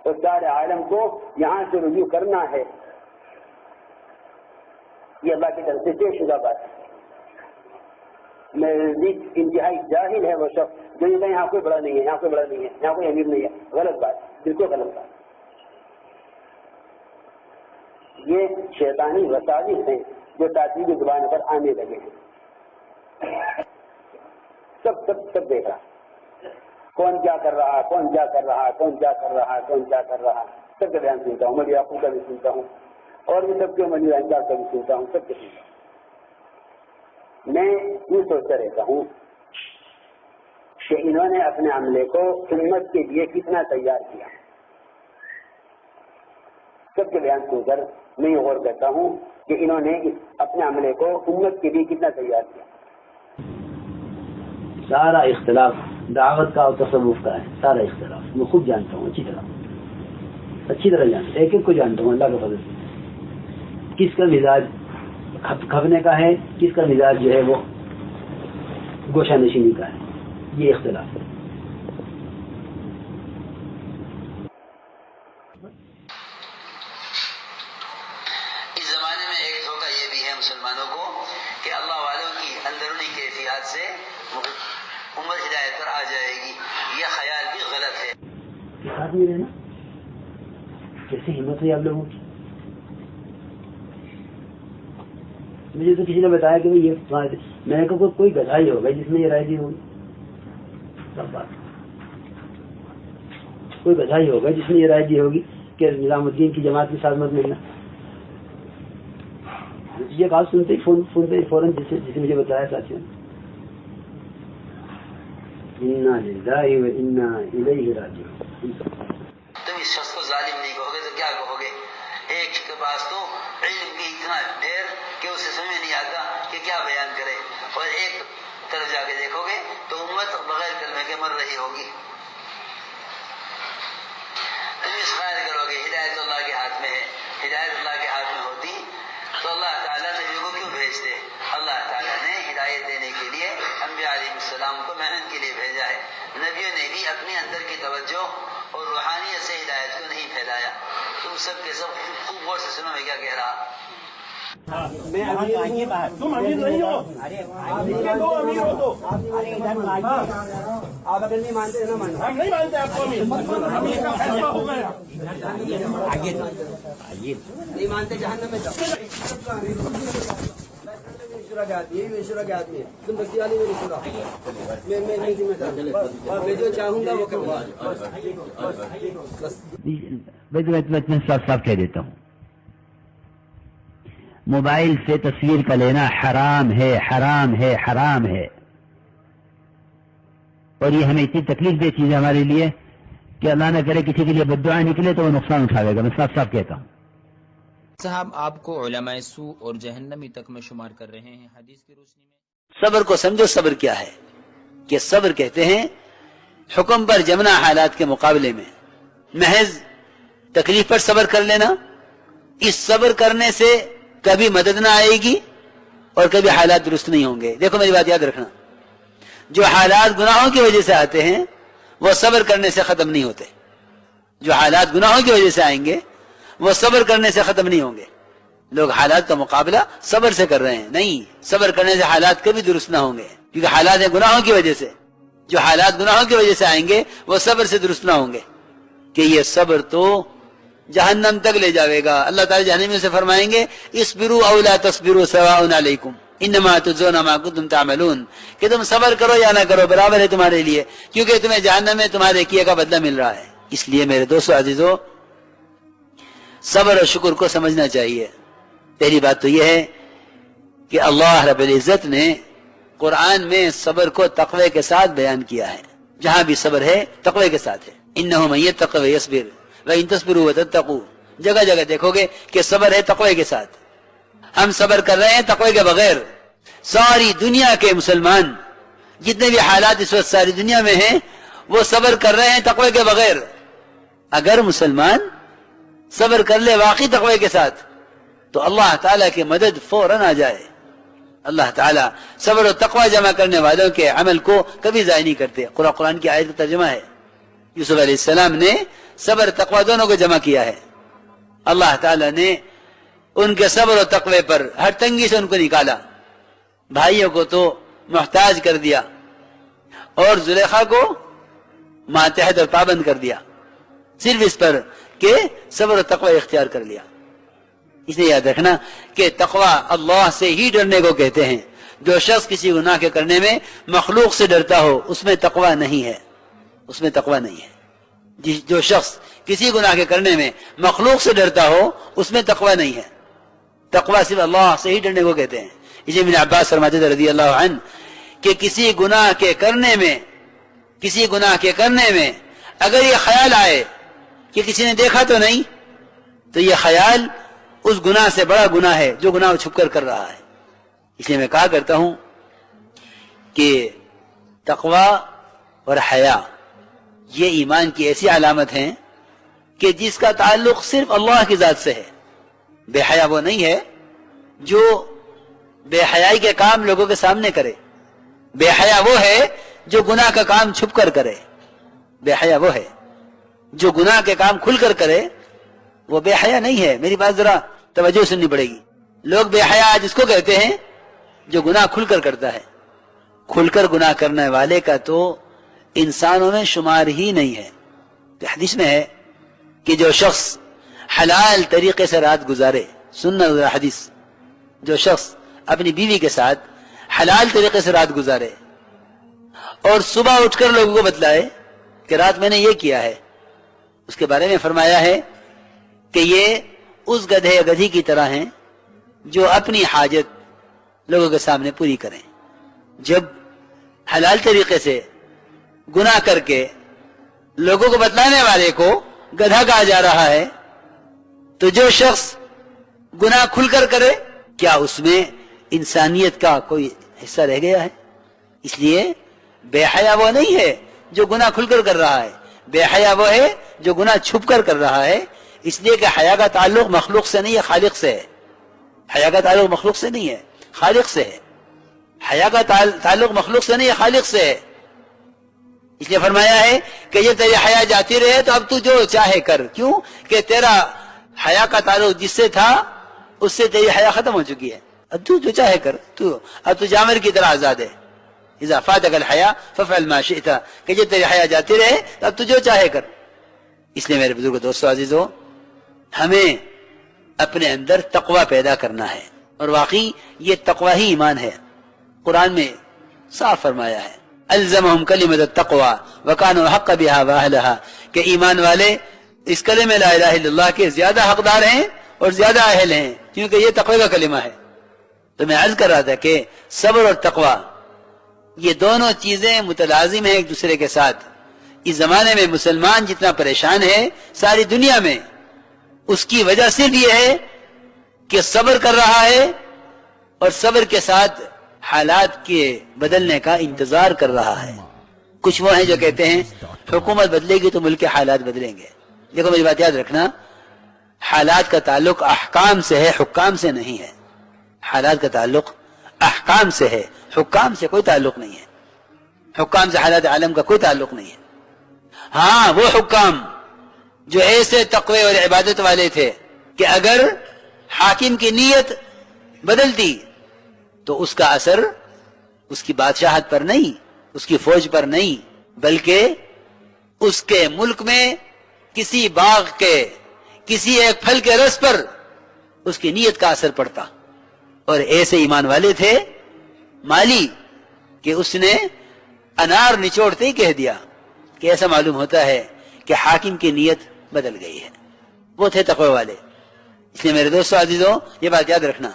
اور سارے عالم کو یہاں سے رجوع کرنا ہے، یہ اللہ کی طرف سے طے شدہ بات ہے۔ میرے نزدیک انتہائی جاہل ہے وہ شخص جو یہ کہ یہاں کوئی بڑا نہیں ہے، یہاں کوئی بڑا نہیں ہے، یہاں کوئی امیر نہیں ہے۔ غلط بات، بالکل غلط بات۔ یہ شیطانی وساوس ہیں جو تعطیل کی زبان پر آنے لگے ہیں۔ سب دیکھ رہا، کون کیا کر رہا، کون کیا کر رہا، کون کیا کر رہا، کون کیا کر رہا، سب کا بیان سنتا ہوں، مولوی یعقوب کا بھی سنتا ہوں اور بھی سب کے مولوی انصار کا بھی سنتا ہوں، سب کے سنتا ہوں۔ میں یہ سوچتا رہتا ہوں کہ انہوں نے اپنے عملے کو امت کے لیے کتنا تیار کیا۔ سب کے بیان سن کر میں یہ غور کرتا ہوں کہ انہوں نے اپنے عملے کو امت کے لیے کتنا تیار کیا۔ سارا اختلاف دعوت کا اور تصوف کا ہے، سارا اختلاف میں خود جانتا ہوں، اچھی طرح جانتا ہوں، ایک ایک کو جانتا ہوں اللہ کے فضل سے۔ کس کا مزاج کھپنے کا ہے، کس کا مزاج جو ہے وہ گوشہ نشینی کا ہے، یہ اختلاف ہے۔ اس زمانے میں ایک دھوکہ یہ بھی ہے مسلمانوں کو کہ اللہ والوں کی اندرونی کیفیات سے امت ہدایت پر آ جائے گی، یہ خیال بھی غلط ہے۔ ساتھ میں رہنا کیسے ہمت ہوئی آپ لوگوں کی؟ مجھے تو کسی نے بتایا کہ یہ میں نے کہا کوئی گدھائی ہوگا جس نے یہ رائے دی ہوگی، سب بات کوئی گدھائی ہوگا جس نے یہ رائے دی ہوگی کہ نظام الدین کی جماعت کے ساتھ مت ملنا۔ یہ بات سنتے ہی فوراً جسے مجھے بتایا ساتھیوں نے، انا للہ و انا الیہ راجعون۔ تم اس شخص کو ظالم نہیں کہو گے تو کیا کہو گے؟ ایک کے پاس تو علم کی اتنا ڈھیر کہ اسے سمجھ نہیں آتا کہ کیا بیان کرے، اور ایک امت بغیر کلمے کے مر رہی ہوگی. اس خیر کرو گے ہدایت اللہ کے ہاتھ میں ہے. ہدایت اللہ کے ہاتھ میں ہوتی تو اللہ تعالیٰ نبیوں کو کیوں بھیجتے؟ اللہ تعالیٰ نے ہدایت دینے کے لیے انبیاء علیہ السلام کو محنت کے لیے بھیجا ہے. نبیوں نے بھی اپنے اندر کی توجہ اور روحانیت سے ہدایت کو نہیں پھیلایا. تم سب کے سب خوب غور سے سنو میں کیا کہہ رہا. میں تم امیر نہیں ہو, دو امیر ہو تو آپ اگر نہیں مانتے نہ مانتے, ہم نہیں مانتے آپ کو امیر کا فیصلہ ہو گیا. نہیں مانتے جہنم میں جاؤ. شورا کے آدمی ہے, شورا کے آدمی ہے. تم بستی والی میری شورا, میں ذمہ دار, میں جو چاہوں گا وہ کروں گا. میں صاف صاف کہہ دیتا ہوں, موبائل سے تصویر کا لینا حرام ہے, حرام ہے, حرام ہے. اور یہ ہمیں اتنی تکلیف دہ چیز ہے ہمارے لیے کہ اللہ نہ کرے کسی کے لیے بددعا نکلے تو وہ نقصان اٹھاوے گا. میں صاف صاف کہتا ہوں. صاحب آپ کو علماء سوء اور جہنمی تک میں شمار کر رہے ہیں. حدیث کی روشنی میں صبر کو سمجھو. صبر کیا ہے کہ صبر کہتے ہیں حکم پر جمنا حالات کے مقابلے میں محض تکلیف پر صبر کر لینا. اس صبر کرنے سے کبھی مدد نہ آئے گی اور کبھی حالات درست نہیں ہوں گے. دیکھو میری بات یاد رکھنا, جو حالات گناہوں کی وجہ سے آتے ہیں وہ صبر کرنے سے ختم نہیں ہوتے. جو حالات گناہوں کی وجہ سے آئیں گے وہ صبر کرنے سے ختم نہیں ہوں گے. لوگ حالات کا مقابلہ صبر سے کر رہے ہیں. نہیں, صبر کرنے سے حالات کبھی درست نہ ہوں گے, کیونکہ حالات ہیں گناہوں کی وجہ سے. جو حالات گناہوں کی وجہ سے آئیں گے وہ صبر سے درست نہ ہوں گے, کہ یہ صبر تو جہنم تک لے جاوے گا. اللہ تعالی جہنمیوں سے فرمائیں گے اصبروا او لا تصبروا سواء علیکم انما تجزون ما کنتم تعملون, کہ تم صبر کرو یا نہ کرو برابر ہے تمہارے لیے, کیونکہ تمہیں جہنم میں تمہارے کیے کا بدلہ مل رہا ہے. اس لیے میرے دوستو عزیزو, صبر اور شکر کو سمجھنا چاہیے. پہلی بات تو یہ ہے کہ اللہ رب العزت نے قرآن میں صبر کو تقوی کے ساتھ بیان کیا ہے. جہاں بھی صبر ہے تقوی کے ساتھ ہے. انہ من یتق ویصبر وان تصبروا وتتقوا, جگہ جگہ دیکھو گے کہ صبر ہے تقوی کے ساتھ. ہم صبر کر رہے ہیں تقوی کے بغیر. ساری دنیا کے مسلمان جتنے بھی حالات اس وقت ساری دنیا میں ہیں وہ صبر کر رہے ہیں تقوی کے بغیر. اگر مسلمان صبر کر لے واقعی تقوی کے ساتھ تو اللہ تعالیٰ کی مدد فوراً آ جائے. اللہ تعالیٰ صبر و تقوی جمع کرنے والوں کے عمل کو کبھی ضائع نہیں کرتے. قرآن کی آیت کا ترجمہ ہے, یوسف علیہ السلام نے صبر تقوی دونوں کو جمع کیا ہے. اللہ تعالیٰ نے ان کے صبر و تقوی پر ہر تنگی سے ان کو نکالا. بھائیوں کو تو محتاج کر دیا اور زلیخا کو ماتحت اور پابند کر دیا, صرف اس پر کہ صبر و تقوی اختیار کر لیا. اس لیے یاد رکھنا کہ تقوی اللہ سے ہی ڈرنے کو کہتے ہیں. جو شخص کسی گناہ کے کرنے میں مخلوق سے ڈرتا ہو اس میں تقوی نہیں ہے, اس میں تقوی نہیں ہے. جو شخص کسی گناہ کے کرنے میں مخلوق سے ڈرتا ہو اس میں تقوی نہیں ہے. تقوی صرف اللہ سے ہی ڈرنے کو کہتے ہیں. اسے ابن عباس فرماتے تھے رضی اللہ عنہ کہ کسی گناہ کے کرنے میں اگر یہ خیال آئے کہ کسی نے دیکھا تو نہیں, تو یہ خیال اس گناہ سے بڑا گناہ ہے جو گناہ چھپ کر رہا ہے. اس لیے میں کہا کرتا ہوں کہ تقوی اور حیا یہ ایمان کی ایسی علامت ہیں کہ جس کا تعلق صرف اللہ کی ذات سے ہے. بے حیا وہ نہیں ہے جو بے حیائی کے کام لوگوں کے سامنے کرے. بے حیا وہ ہے جو گناہ کا کام چھپ کر کرے. بے حیا وہ ہے جو گناہ کے کام کھل کر کرے, وہ بے حیا نہیں ہے. میری بات ذرا توجہ سننی پڑے گی. لوگ بے حیا جس کو کہتے ہیں جو گناہ کھل کر کرتا ہے. کھل کر گناہ کرنے والے کا تو انسانوں میں شمار ہی نہیں ہے. تو حدیث میں ہے کہ جو شخص حلال طریقے سے رات گزارے, سننا حدیث, جو شخص اپنی بیوی کے ساتھ حلال طریقے سے رات گزارے اور صبح اٹھ کر لوگوں کو بتلائے کہ رات میں نے یہ کیا ہے, اس کے بارے میں فرمایا ہے کہ یہ اس گدھے یا گدھی کی طرح ہیں جو اپنی حاجت لوگوں کے سامنے پوری کریں. جب حلال طریقے سے گناہ کر کے لوگوں کو بتلانے والے کو گدھا کہا جا رہا ہے, تو جو شخص گناہ کھل کر کرے کیا اس میں انسانیت کا کوئی حصہ رہ گیا ہے؟ اس لیے بے حیا وہ نہیں ہے جو گناہ کھل کر کر رہا ہے، بے حیا وہ ہے جو گناہ چھپ کر کر رہا ہے، اس لیے کہ حیا کا تعلق مخلوق سے نہیں ہے، خالق سے ہے۔ حیا کا تعلق مخلوق سے نہیں ہے، خالق سے ہے۔ حیا کا تعلق مخلوق سے نہیں ہے، خالق سے ہے۔ اس لیے فرمایا ہے کہ یہ تیری حیا جاتی رہے تو اب تو جو چاہے کر، کیوں کہ تیرا حیا کا تعلق جس سے تھا اس سے تیری حیا ختم ہو چکی ہے، اب تو جو چاہے کر، اب تو جانور کی طرح آزاد ہے۔ اذا فاتك الحیا فافعل ما شئت، کہ یہ تیری حیا جاتی رہے تو اب تو جو چاہے کر۔ اس لیے میرے بزرگ دوستو عزیزو، ہمیں اپنے اندر تقوی پیدا کرنا ہے، اور واقعی یہ تقوی ہی ایمان ہے۔ قرآن میں صاف فرمایا ہے الزمہم کلمۃ التقوی وکانوا حق بها واہلها، کہ ایمان والے اس کلمہ لا الہ الا اللہ کے زیادہ حقدار ہیں اور زیادہ اہل ہیں، کیونکہ یہ تقوی کا کلمہ ہے۔ تو میں عرض کر رہا تھا کہ صبر اور تقوی یہ دونوں چیزیں متلازم ہیں ایک دوسرے کے ساتھ۔ اس زمانے میں مسلمان جتنا پریشان ہے ساری دنیا میں، اس کی وجہ صرف یہ ہے کہ صبر کر رہا ہے اور صبر کے ساتھ حالات کے بدلنے کا انتظار کر رہا ہے۔ کچھ وہ ہیں جو کہتے ہیں حکومت بدلے گی تو ملک کے حالات بدلیں گے۔ دیکھو میری بات یاد رکھنا، حالات کا تعلق احکام سے ہے، حکام سے نہیں ہے۔ حالات کا تعلق احکام سے ہے، حکام سے کوئی تعلق نہیں ہے۔ حکام سے حالات عالم کا کوئی تعلق نہیں ہے۔ ہاں وہ حکام جو ایسے تقوی اور عبادت والے تھے کہ اگر حاکم کی نیت بدلتی تو اس کا اثر اس کی بادشاہت پر نہیں، اس کی فوج پر نہیں، بلکہ اس کے ملک میں کسی باغ کے کسی ایک پھل کے رس پر اس کی نیت کا اثر پڑتا۔ اور ایسے ایمان والے تھے مالی کہ اس نے انار نچوڑتے ہی کہہ دیا کہ ایسا معلوم ہوتا ہے کہ حاکم کی نیت بدل گئی ہے۔ وہ تھے تقوی والے۔ اس لیے میرے دوستو عزیزو یہ بات یاد رکھنا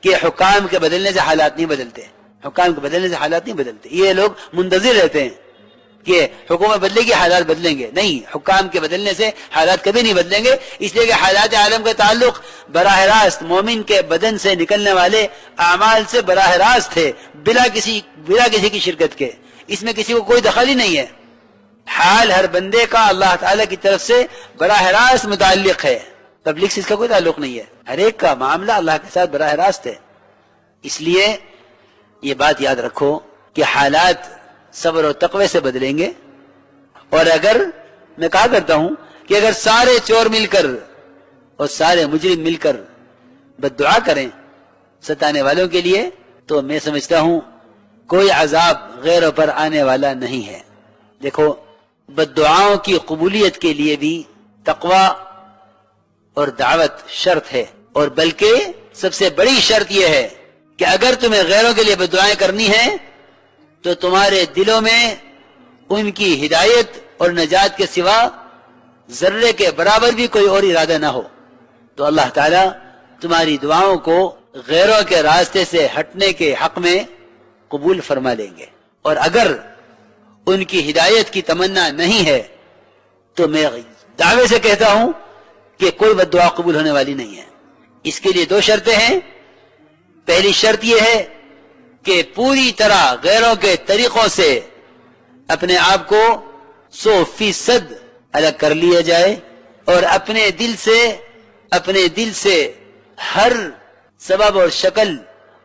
کہ حکام کے بدلنے سے حالات نہیں بدلتے، حکام کے بدلنے سے حالات نہیں بدلتے۔ یہ لوگ منتظر رہتے ہیں کہ حکومت بدلے گی حالات بدلیں گے، نہیں، حکام کے بدلنے سے حالات کبھی نہیں بدلیں گے، اس لیے کہ حالات عالم کا تعلق براہ راست مومن کے بدن سے نکلنے والے اعمال سے براہ راست ہے، بلا کسی کی شرکت کے۔ اس میں کسی کو کوئی دخل ہی نہیں ہے۔ حال ہر بندے کا اللہ تعالی کی طرف سے براہ راست متعلق ہے، پبلک سے اس کا کوئی تعلق نہیں ہے۔ ہر ایک کا معاملہ اللہ کے ساتھ براہ راست ہے۔ اس لیے یہ بات یاد رکھو کہ حالات صبر و تقوی سے بدلیں گے۔ اور اگر میں کہا کرتا ہوں کہ اگر سارے چور مل کر اور سارے مجرم مل کر بد دعا کریں ستانے والوں کے لیے تو میں سمجھتا ہوں کوئی عذاب غیروں پر آنے والا نہیں ہے۔ دیکھو بد دعاؤں کی قبولیت کے لیے بھی تقوی اور دعوت شرط ہے، اور بلکہ سب سے بڑی شرط یہ ہے کہ اگر تمہیں غیروں کے لیے بد دعائیں کرنی ہیں تو تمہارے دلوں میں ان کی ہدایت اور نجات کے سوا ذرے کے برابر بھی کوئی اور ارادہ نہ ہو، تو اللہ تعالیٰ تمہاری دعاؤں کو غیروں کے راستے سے ہٹنے کے حق میں قبول فرما لیں گے۔ اور اگر ان کی ہدایت کی تمنا نہیں ہے تو میں دعوے سے کہتا ہوں کہ کوئی بد دعا قبول ہونے والی نہیں ہے۔ اس کے لیے دو شرطیں ہیں۔ پہلی شرط یہ ہے کہ پوری طرح غیروں کے طریقوں سے اپنے آپ کو 100% الگ کر لیا جائے اور اپنے دل سے ہر سبب اور شکل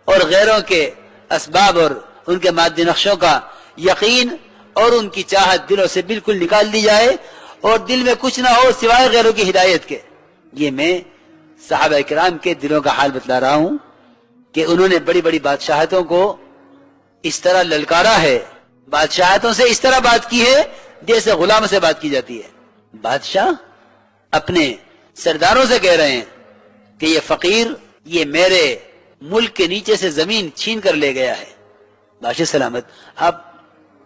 اور غیروں کے اسباب اور ان کے مادی نقشوں کا یقین اور ان کی چاہت دلوں سے بالکل نکال دی جائے اور دل میں کچھ نہ ہو سوائے غیروں کی ہدایت کے۔ یہ میں صحابہ کرام کے دلوں کا حال بتلا رہا ہوں کہ انہوں نے بڑی بڑی بادشاہتوں کو اس طرح للکارا ہے، بادشاہتوں سے اس طرح بات کی ہے جیسے غلاموں سے بات کی جاتی ہے۔ بادشاہ اپنے سرداروں سے کہہ رہے ہیں کہ یہ فقیر یہ میرے ملک کے نیچے سے زمین چھین کر لے گیا ہے۔ بادشاہ سلامت، آپ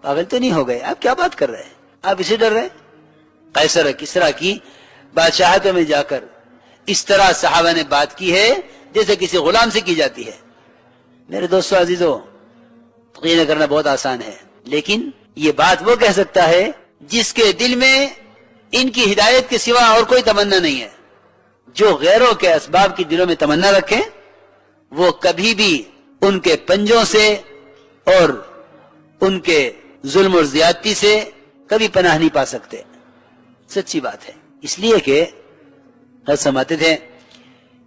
پاگل تو نہیں ہو گئے؟ آپ کیا بات کر رہے ہیں؟ آپ اسے ڈر رہے ہیں؟ قیصر کسریٰ کی بادشاہتوں میں جا کر اس طرح صحابہ نے بات کی ہے جیسے کسی غلام سے کی جاتی ہے۔ میرے دوستو عزیزو، یقین کرنا بہت آسان ہے، لیکن یہ بات وہ کہہ سکتا ہے جس کے دل میں ان کی ہدایت کے سوا اور کوئی تمنا نہیں ہے۔ جو غیروں کے اسباب کی دلوں میں تمنا رکھیں وہ کبھی بھی ان کے پنجوں سے اور ان کے ظلم اور زیادتی سے کبھی پناہ نہیں پا سکتے. سچی بات ہے. اس لیے کہ سمجھتے تھے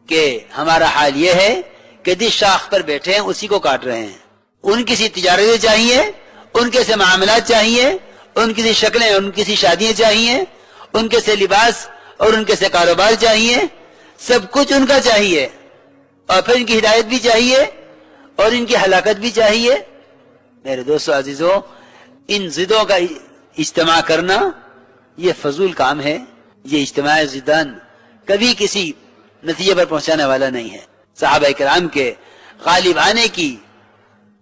کہ ہمارا حال یہ ہے کہ جس شاخ پر بیٹھے ہیں اسی کو کاٹ رہے ہیں. ان کی سی تجارتیں چاہیے, ان کے سے معاملات چاہیے, ان کی سی شکلیں, ان کی سی شادیاں چاہیے, ان کے سے لباس اور ان کے سے کاروبار چاہیے, سب کچھ ان کا چاہیے, اور پھر ان کی ہدایت بھی چاہیے اور ان کی ہلاکت بھی چاہیے. میرے دوستو عزیزو, ان ضدوں کا اجتماع کرنا یہ فضول کام ہے. یہ اجتماع ضدان کبھی کسی نتیجے پر پہنچانے والا نہیں ہے. صحابہ کرام کے غالب آنے کی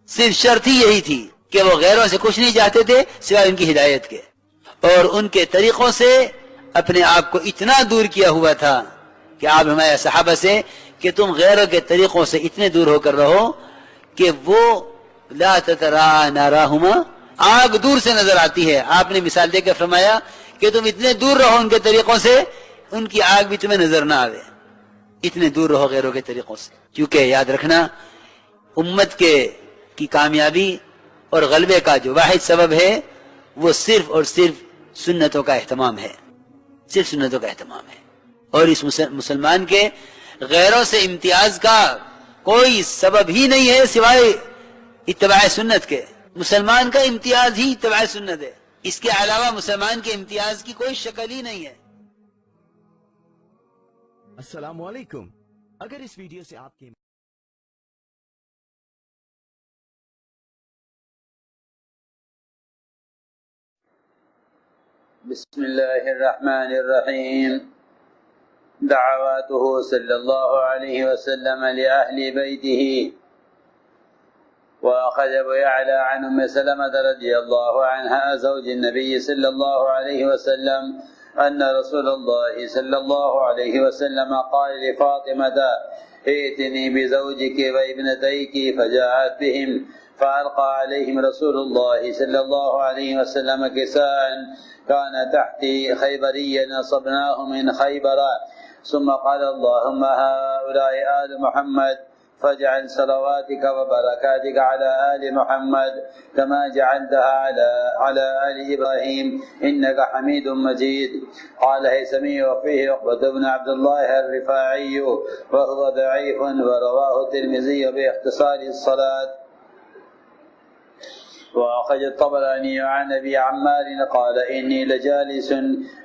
صرف شرط ہی یہی تھی کہ وہ غیروں سے کچھ نہیں چاہتے تھے سوائے ان کی ہدایت کے, اور ان کے طریقوں سے اپنے آپ کو اتنا دور کیا ہوا تھا کہ آپ ہمارے صحابہ سے کہ تم غیروں کے طریقوں سے اتنے دور ہو کر رہو کہ وہ لا تترا ناراہما, آگ دور سے نظر آتی ہے. آپ نے مثال دے کے فرمایا کہ تم اتنے دور رہو ان کے طریقوں سے, ان کی آگ بھی تمہیں نظر نہ آوے. اتنے دور رہو غیروں کے طریقوں سے, کیونکہ یاد رکھنا امت کی کامیابی اور غلبے کا جو واحد سبب ہے وہ صرف اور صرف سنتوں کا اہتمام ہے. صرف سنتوں کا اہتمام ہے. اور اس مسلمان کے غیروں سے امتیاز کا کوئی سبب ہی نہیں ہے سوائے اتباع سنت کے. مسلمان کا امتیاز ہی اتباع سنت ہے. اس کے علاوہ مسلمان کے امتیاز کی کوئی شکل ہی نہیں ہے. السلام علیکم. اگر اس ویڈیو سے آپ کے بسم الله الرحمن الرحيم. دعواته صلى الله عليه وسلم لأهل بيته. وأخذ أبو يعلى عن أم سلمة رضي الله عنها زوج النبي صلى الله عليه وسلم أن رسول الله صلى الله عليه وسلم قال لفاطمة ائتني بزوجك وابنتيك فجاءت بهم فألقى عليهم رسول الله صلى الله عليه وسلم كساء كان تحتي خيبريا نصبناه من خيبر ثم قال اللهم هؤلاء آل محمد فاجعل صلواتك وبركاتك على آل محمد كما جعلتها على آل إبراهيم إنك حميد مجيد. قال هيثمي وفيه عقبة بن عبد الله الرفاعي وهو ضعيف ورواه الترمذي باختصار الصلاة. وأخرج الطبراني عن أبي عمار قال إني لجالس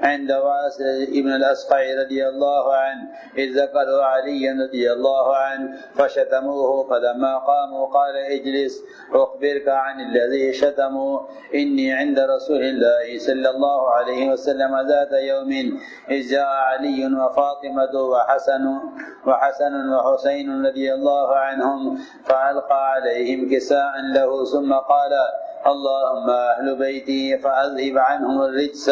عند واسل ابن الأسقع رضي الله عنه إذ ذكروا علي رضي الله عنه فشتموه فلما قاموا قال اجلس أخبرك عن الذي شتموا إني عند رسول الله صلى الله عليه وسلم ذات يوم إذ جاء علي وفاطمة وحسن وحسين رضي الله عنهم فألقى عليهم كساء له ثم قال اللهم أهل بيتي فأذهب عنهم الرجس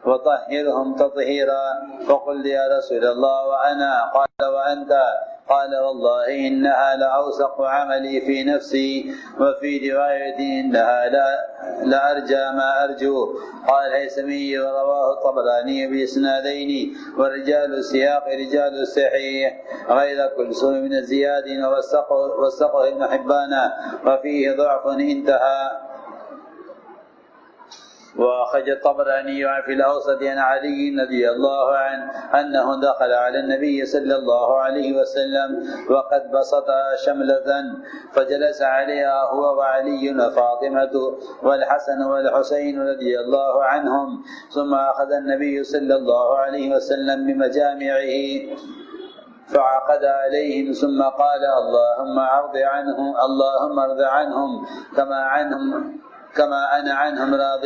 وطهرهم تطهيرا. فقل يا رسول الله وأنا؟ قال وأنت؟ قال والله إنها لأوثق عملي في نفسي وفي رواية إنها لأرجى ما أرجو. قال الهيثمي ورواه الطبراني بإسنادين والرجال السياق رجال الصحيح غير كلثوم بن زياد ووثقه ابن حبان وفيه ضعف انتهى. وأخرج الطبراني في الأوسط عن علي رضي الله عنه أنه دخل على النبي صلى الله عليه وسلم وقد بسط شملة فجلس عليها هو وعلي وفاطمة والحسن والحسين رضي الله عنهم. ثم أخذ النبي صلى الله عليه وسلم بمجامعه فعقد عليهم ثم قال اللهم ارض عنهم كما أنا عنهم راض.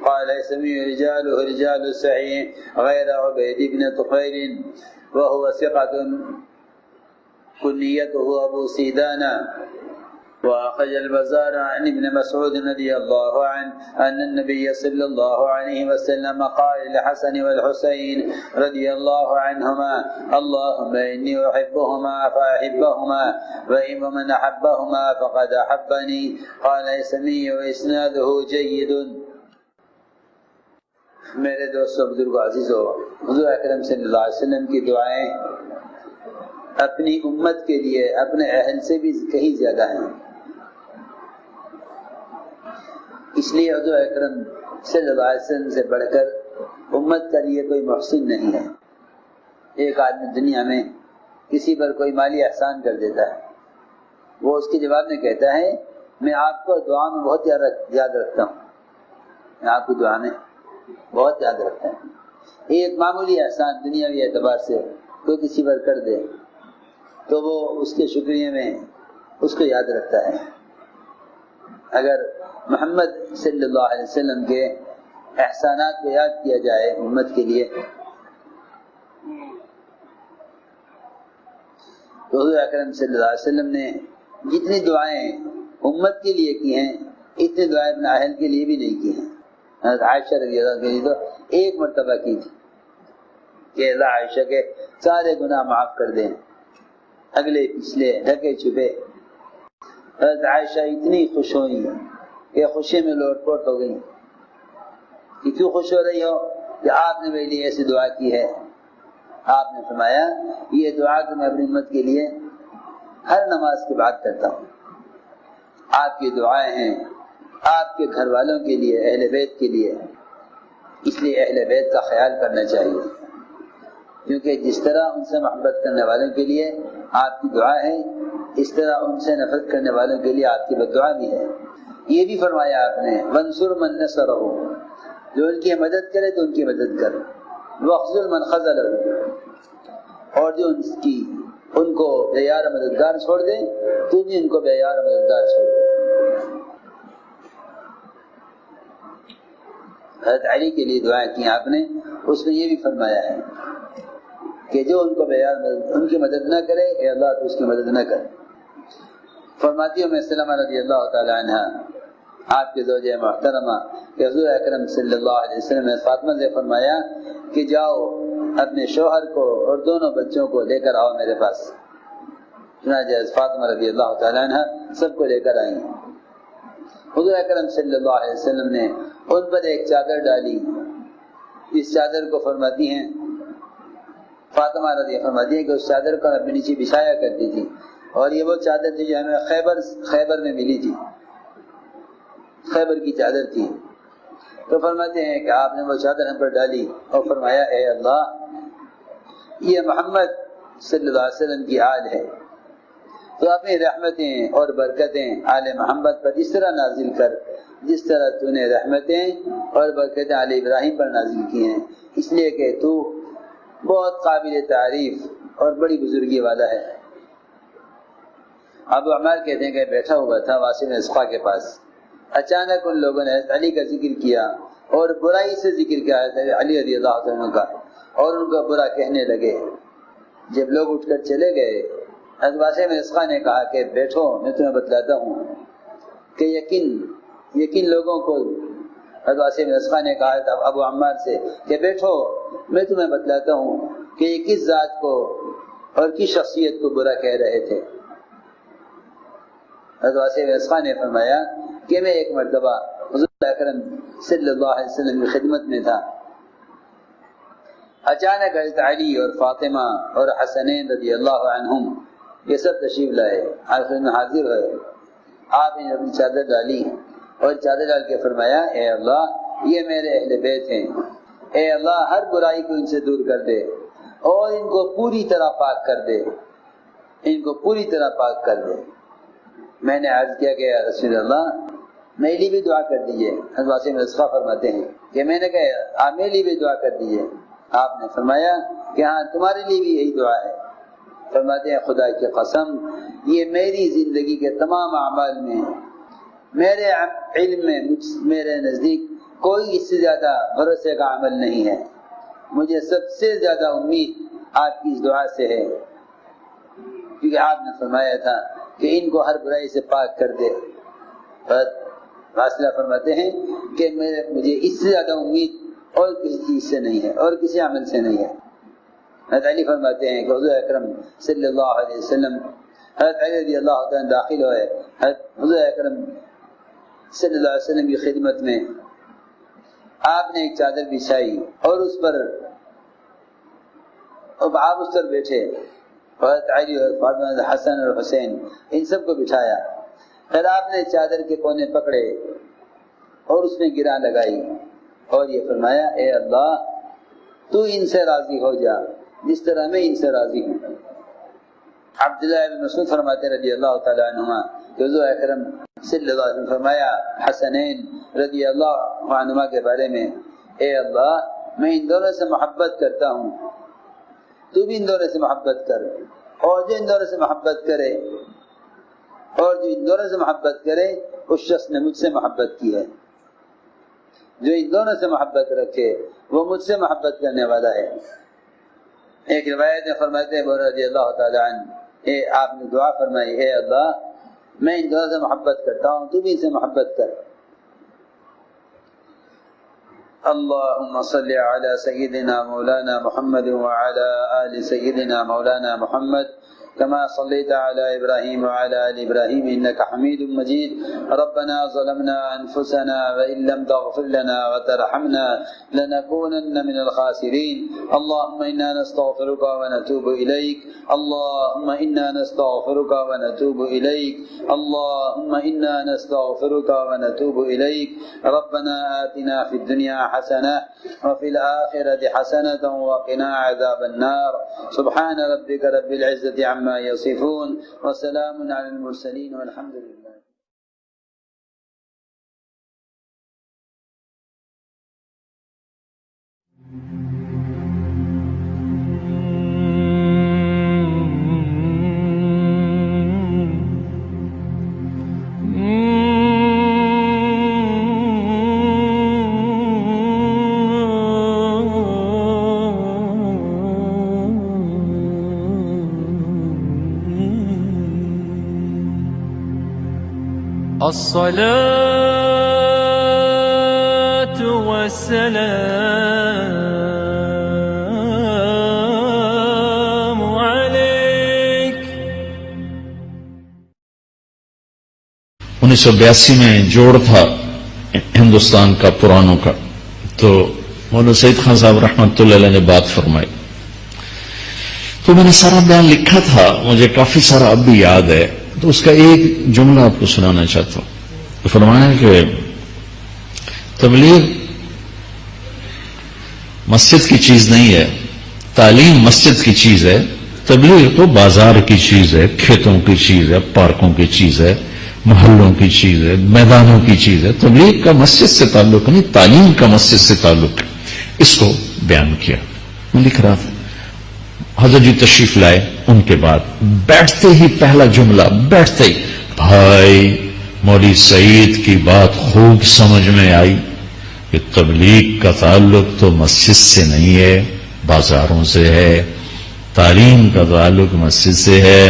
قال يسمي رجاله رجال السعي غير عبيد بن طفيل وهو ثقة كنيته أبو سيدان. وأخرج البزار عن ابن مسعود رضي الله عنه أن النبي صلى الله عليه وسلم قال للحسن والحسين رضي الله عنهما اللهم إني أحبهما فأحبهما ومن أحبهما فقد أحبني. قال هيثمي وإسناده جيد. میرے دوستو بزرگو عزیزو, حضور اکرم صلی اللہ علیہ وسلم کی دعائیں اپنی امت کے لیے اپنے اہل سے بھی کہیں زیادہ ہیں. اس لیے حضور اکرم صلی اللہ علیہ وسلم سے بڑھ کر امت کا لیے کوئی محسن نہیں ہے۔ ایک آدمی دنیا میں کسی پر کوئی مالی احسان کر دیتا ہے، وہ اس کے جواب میں کہتا ہے میں آپ کو دعا میں بہت یاد رکھتا ہوں، میں آپ کو دعا میں بہت یاد رکھتا ہوں۔ ایک معمولی احسان دنیاوی اعتبار سے کوئی کسی پر کر دے تو وہ اس کے شکریہ میں اس کو یاد رکھتا ہے۔ اگر محمد صلی اللہ علیہ وسلم کے احسانات کو یاد کیا جائے امت کے لیے تو حضور اکرم صلی اللہ علیہ وسلم نے جتنی دعائیں امت کے لیے کی ہیں اتنی دعائیں اپنے اہل کے لیے بھی نہیں کی ہیں۔ حضرت عائشہ رضی اللہ کے لیے تو ایک مرتبہ کی تھی کہ اللہ عائشہ کے سارے گناہ معاف کر دیں، اگلے پچھلے ڈھکے چھپے۔ حضرت عائشہ اتنی خوش ہوئی کہ خوشی میں لوٹ پوٹ ہو گئی کہ کیوں خوش ہو رہی ہو کہ آپ نے میرے لیے ایسی دعا کی ہے۔ آپ نے فرمایا یہ دعا تو میں اپنی امت کے لیے ہر نماز کے بعد کرتا ہوں۔ آپ کی دعائیں ہیں آپ کے گھر والوں کے لیے، اہل بیت کے لیے، اس لیے اہل بیت کا خیال کرنا چاہیے، کیونکہ جس طرح ان سے محبت کرنے والوں کے لیے آپ کی دعا ہے اس طرح ان سے نفرت کرنے والوں کے لیے آپ کی بددعا بھی ہے۔ یہ بھی فرمایا آپ نے وانصر من نصرہ، جو ان کی مدد کرے تو ان کی مدد کر، واخذل من خذلہ، اور جو ان کو بے یار مددگار چھوڑ دے تو بھی ان کو بے یار مددگار چھوڑ دے۔ حضرت علی کے لیے دعائیں کی آپ نے، اس میں یہ بھی فرمایا ہے کہ جو ان کو بے یار ان کی مدد نہ کرے اے اللہ تو اس کی مدد نہ کرے۔ فرماتی ام سلمہ رضی اللہ تعالی عنہ آپ کے زوجہ محترمہ کہ حضور اکرم صلی اللہ علیہ وسلم نے فاطمہ سے فرمایا کہ جاؤ اپنے شوہر کو اور دونوں بچوں کو لے کر آؤ میرے پاس۔ چنانچہ فاطمہ رضی اللہ تعالی عنہ سب کو لے کر آئیں۔ حضور اکرم صلی اللہ علیہ وسلم نے ان پر ایک چادر ڈالی، اس چادر کو فرماتی ہیں فاطمہ رضی اللہ فرماتی ہیں کہ اس چادر کو اپنے نیچے بچھایا کرتی تھی، اور یہ وہ چادر تھی جو ہمیں خیبر میں ملی تھی، خیبر کی چادر تھی۔ تو فرماتے ہیں کہ آپ نے وہ چادر ہم پر ڈالی اور فرمایا اے اللہ یہ محمد صلی اللہ علیہ وسلم کی آل ہے، تو اپنی رحمتیں اور برکتیں آل محمد پر اس طرح نازل کر جس طرح تو نے رحمتیں اور برکتیں آل ابراہیم پر نازل کی ہیں، اس لیے کہ تو بہت قابل تعریف اور بڑی بزرگی والا ہے۔ ابو عمار کہتے ہیں کہ بیٹھا ہوا تھا واسم اسقا کے پاس، اچانک ان لوگوں نے علی کا ذکر کیا اور برائی سے ذکر کیا علی رضی اللہ عنہ کا، اور ان کو برا کہنے لگے۔ جب لوگ اٹھ کر چلے گئے واسم اسقا نے کہا کہ بیٹھو میں تمہیں بتلاتا ہوں کہ یقین لوگوں کو واسم اسقا نے کہا تھا ابو عمار سے کہ بیٹھو میں تمہیں بتلاتا ہوں کہ یہ کس ذات کو اور کس شخصیت کو برا کہہ رہے تھے۔ واسم اسقا نے فرمایا کہ میں ایک مرتبہ حضور اکرم صلی اللہ علیہ وسلم کی خدمت میں تھا، اچانک حضرت علی اور فاطمہ اور حسنین رضی اللہ عنہم یہ سب تشریف لائے، آخر میں حاضر ہوئے۔ آپ نے اپنی چادر ڈالی اور چادر ڈال کے فرمایا اے اللہ یہ میرے اہل بیت ہیں، اے اللہ ہر برائی کو ان سے دور کر دے اور ان کو پوری طرح پاک کر دے، ان کو پوری طرح پاک کر دے۔ میں نے عرض کیا کہ یا رسول اللہ میرے لیے بھی دعا کر دیجئے۔ حضرت اسقا فرماتے ہیں کہ میں نے کہا آپ میرے لیے بھی دعا کر دیجئے۔ آپ نے فرمایا کہ ہاں تمہارے لیے بھی یہی دعا ہے۔ فرماتے ہیں خدا کی قسم یہ میری زندگی کے تمام اعمال میں میرے علم میں میرے نزدیک کوئی اس سے زیادہ بھروسے کا عمل نہیں ہے، مجھے سب سے زیادہ امید آپ کی اس دعا سے ہے، کیونکہ آپ نے فرمایا تھا کہ ان کو ہر برائی سے پاک کر دے۔ فاصلہ فرماتے ہیں کہ مجھے اس سے زیادہ امید اور کسی چیز سے نہیں ہے اور کسی عمل سے نہیں ہے۔ حضرت علی فرماتے ہیں کہ حضور اکرم صلی اللہ علیہ وسلم حضرت علی رضی اللہ عنہ داخل ہوئے حضور اکرم صلی اللہ علیہ وسلم کی خدمت میں، آپ نے ایک چادر بچھائی اور اس پر آپ اس پر بیٹھے، حضرت علی اور فاطمہ حسن اور حسین ان سب کو بٹھایا، پھر آپ نے چادر کے کونے پکڑے اور اس میں گرا لگائی اور یہ فرمایا اے اللہ تو ان سے راضی ہو جا جس طرح میں ان سے راضی ہوں. عبداللہ بن مسعود فرماتے رضی اللہ تعالیٰ عنہما کہ حضور اکرم صلی اللہ علیہ وسلم فرمایا حسنین رضی اللہ عنہما کے بارے میں اے اللہ میں ان دونوں سے محبت کرتا ہوں، تو بھی ان دونوں سے محبت کر، اور جو ان دونوں سے محبت کرے اس شخص نے مجھ سے محبت کی ہے. جو ان دونوں سے محبت رکھے وہ مجھ سے محبت کرنے والا ہے. ایک روایت میں فرماتے ہیں رضی اللہ تعالیٰ عنہ آپ نے دعا فرمائی اے اللہ میں ان دونوں سے محبت کرتا ہوں تو بھی ان سے محبت کر. اللهم صل على سيدنا مولانا محمد وعلى آل سيدنا مولانا محمد كما صليت على إبراهيم وعلى آل إبراهيم إنك حميد مجيد. ربنا ظلمنا أنفسنا وإن لم تغفر لنا وترحمنا لنكونن من الخاسرين. اللهم إنا نستغفرك ونتوب إليك. اللهم إنا نستغفرك ونتوب إليك. اللهم إنا نستغفرك ونتوب إليك. ربنا آتنا في الدنيا حسنة وفي الآخرة حسنة وقنا عذاب النار. سبحان ربك رب العزة عما يصفون وسلام على المرسلين والحمد لله. الصلاة والسلام عليك. 1982 میں جوڑ تھا ہندوستان کا پرانوں کا، تو مولانا سعید خان صاحب رحمۃ اللہ علیہ نے بات فرمائی، تو میں نے سارا بیان لکھا تھا، مجھے کافی سارا اب بھی یاد ہے، تو اس کا ایک جملہ آپ کو سنانا چاہتا ہوں. تو فرمایا کہ تبلیغ مسجد کی چیز نہیں ہے، تعلیم مسجد کی چیز ہے، تبلیغ تو بازار کی چیز ہے، کھیتوں کی چیز ہے، پارکوں کی چیز ہے، محلوں کی چیز ہے، میدانوں کی چیز ہے. تبلیغ کا مسجد سے تعلق نہیں، تعلیم کا مسجد سے تعلق ہے. اس کو بیان کیا. میں لکھ رہا تھا، حضرت جی تشریف لائے، ان کے بعد بیٹھتے ہی پہلا جملہ، بیٹھتے ہی بھائی مولوی سعید کی بات خوب سمجھ میں آئی کہ تبلیغ کا تعلق تو مسجد سے نہیں ہے، بازاروں سے ہے. تعلیم کا تعلق مسجد سے ہے.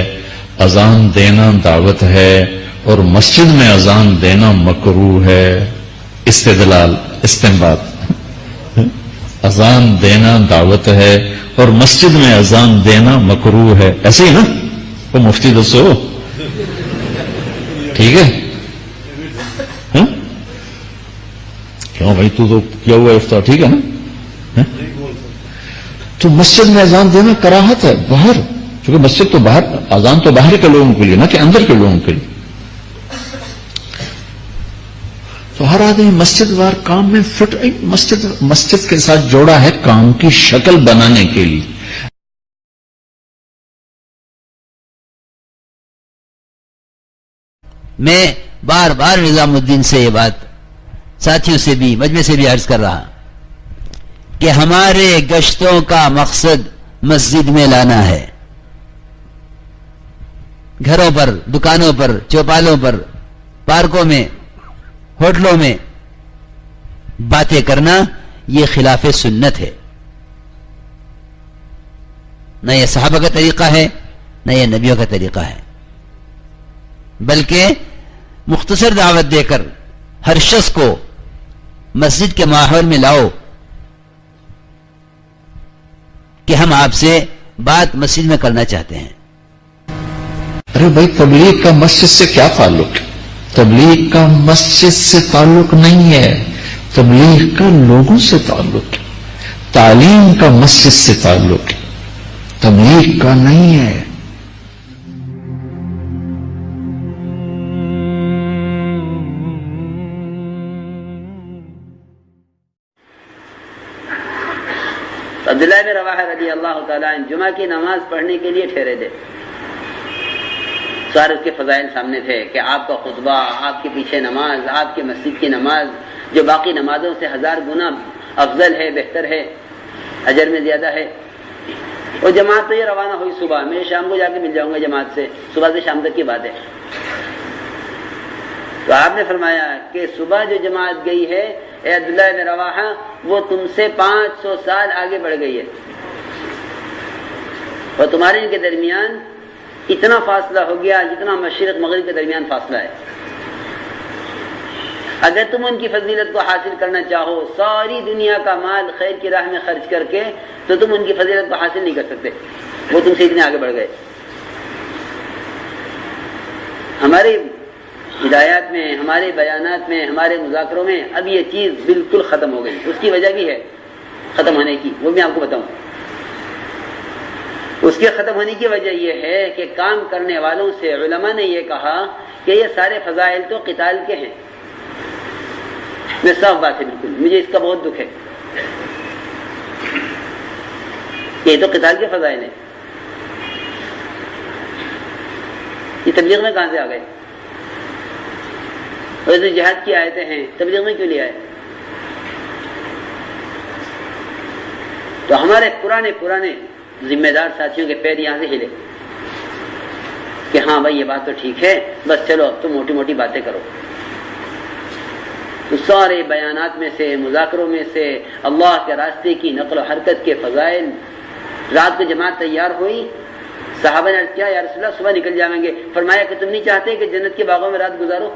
اذان دینا دعوت ہے اور مسجد میں اذان دینا مکروہ ہے. استدلال استنباط، اذان دینا دعوت ہے اور مسجد میں اذان دینا مکروہ ہے. ایسے ہی نا؟ وہ مفتی دسو ٹھیک ہے. کیوں بھائی تو کیا ہوا افطار ٹھیک ہے نا؟ تو مسجد میں اذان دینا کراہت ہے باہر، کیونکہ مسجد تو باہر، اذان تو باہر کے لوگوں کے لیے نہ کہ اندر کے لوگوں کے لیے. تو ہر آدمی مسجد وار کام میں فٹ، مسجد کے ساتھ جوڑا ہے کام کی شکل بنانے کے لیے. میں بار بار نظام الدین سے یہ بات ساتھیوں سے بھی مجمع سے بھی عرض کر رہا کہ ہمارے گشتوں کا مقصد مسجد میں لانا ہے. گھروں پر، دکانوں پر، چوپالوں پر، پارکوں میں، ہوٹلوں میں باتیں کرنا یہ خلاف سنت ہے. نہ یہ صحابہ کا طریقہ ہے، نہ یہ نبیوں کا طریقہ ہے. بلکہ مختصر دعوت دے کر ہر شخص کو مسجد کے ماحول میں لاؤ کہ ہم آپ سے بات مسجد میں کرنا چاہتے ہیں. ارے بھائی تبلیغ کا مسجد سے کیا تعلق ہے؟ تبلیغ کا مسجد سے تعلق نہیں ہے، تبلیغ کا لوگوں سے تعلق ہے. تعلیم کا مسجد سے تعلق ہے، تبلیغ کا نہیں ہے. تو عبداللہ بن رواحہ رضی اللہ تعالیٰ عنہ جمعہ کی نماز پڑھنے کے لیے ٹھہرے تھے. سارے اس کے فضائل سامنے تھے کہ آپ کا خطبہ، آپ کے پیچھے نماز، آپ کے مسجد کی نماز جو باقی نمازوں سے 1000 گنا افضل ہے، بہتر ہے، اجر میں زیادہ ہے. اور جماعت تو یہ روانہ ہوئی صبح، میں شام کو جا کے مل جاؤں گا جماعت سے، صبح سے شام تک کی بات ہے. تو آپ نے فرمایا کہ صبح جو جماعت گئی ہے اے عبداللہ بن رواحہ وہ تم سے 500 سال آگے بڑھ گئی ہے، اور تمہارے ان کے درمیان اتنا فاصلہ ہو گیا جتنا مشرق مغرب کے درمیان فاصلہ ہے. اگر تم ان کی فضیلت کو حاصل کرنا چاہو ساری دنیا کا مال خیر کی راہ میں خرچ کر کے تو تم ان کی فضیلت کو حاصل نہیں کر سکتے، وہ تم سے اتنے آگے بڑھ گئے. ہمارے ہدایات میں، ہمارے بیانات میں، ہمارے مذاکروں میں اب یہ چیز بالکل ختم ہو گئی. اس کی وجہ بھی ہے ختم ہونے کی، وہ میں آپ کو بتاؤں. اس کے ختم ہونے کی وجہ یہ ہے کہ کام کرنے والوں سے علماء نے یہ کہا کہ یہ سارے فضائل تو قتال کے ہیں. میں صاف بات ہے بالکل، مجھے اس کا بہت دکھ ہے. یہ تو قتال کے فضائل ہیں. یہ تبلیغ میں کہاں سے آ گئے؟ اور جو جہاد کی آیتیں ہیں تبلیغ میں کیوں لے آئے؟ تو ہمارے پرانے ذمہ دار ساتھیوں کے پیر یہاں سے ہلے کہ ہاں بھائی یہ بات تو ٹھیک ہے، بس چلو اب تو موٹی موٹی باتیں کرو. تو سارے بیانات میں سے، مذاکروں میں سے اللہ کے راستے کی نقل و حرکت کے فضائل. رات کو جماعت تیار ہوئی، صحابہ نے عرض کیا یا رسول اللہ صبح نکل جائیں گے. فرمایا کہ تم نہیں چاہتے کہ جنت کے باغوں میں رات گزارو؟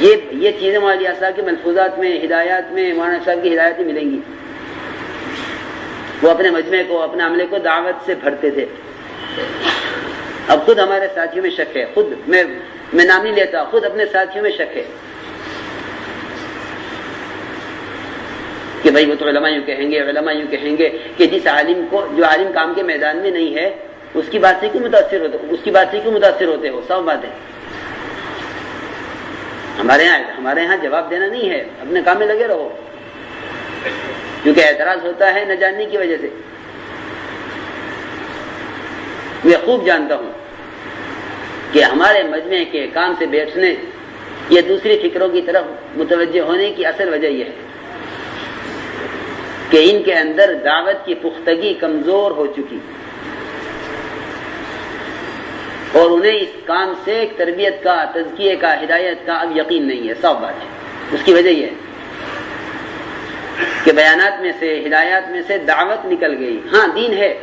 یہ چیزیں مولانا صاحب کے ملفوظات میں، ہدایات میں مولانا صاحب کی ہدایت میں ملیں گی. وہ اپنے مجمع کو، اپنے عملے کو دعوت سے بھرتے تھے. اب خود ہمارے ساتھیوں میں شک ہے، خود میں نام نہیں لیتا، خود اپنے ساتھیوں میں شک ہے کہ بھائی وہ تو علماء یوں کہیں گے کہ جس عالم کو، جو عالم کام کے میدان میں نہیں ہے اس کی بات سے کیوں متاثر ہوتے ہو؟ صاف بات ہے. ہمارے ہاں جواب دینا نہیں ہے، اپنے کام میں لگے رہو. کیونکہ اعتراض ہوتا ہے نہ جاننے کی وجہ سے. میں خوب جانتا ہوں کہ ہمارے مجمع کے کام سے بیٹھنے یا دوسری فکروں کی طرف متوجہ ہونے کی اصل وجہ یہ ہے کہ ان کے اندر دعوت کی پختگی کمزور ہو چکی اور انہیں اس کام سے تربیت کا، تزکیے کا، ہدایت کا اب یقین نہیں ہے. صاف بات ہے. اس کی وجہ یہ ہے کہ بیانات میں سے، ہدایات میں سے دعوت نکل گئی. ہاں دین ہے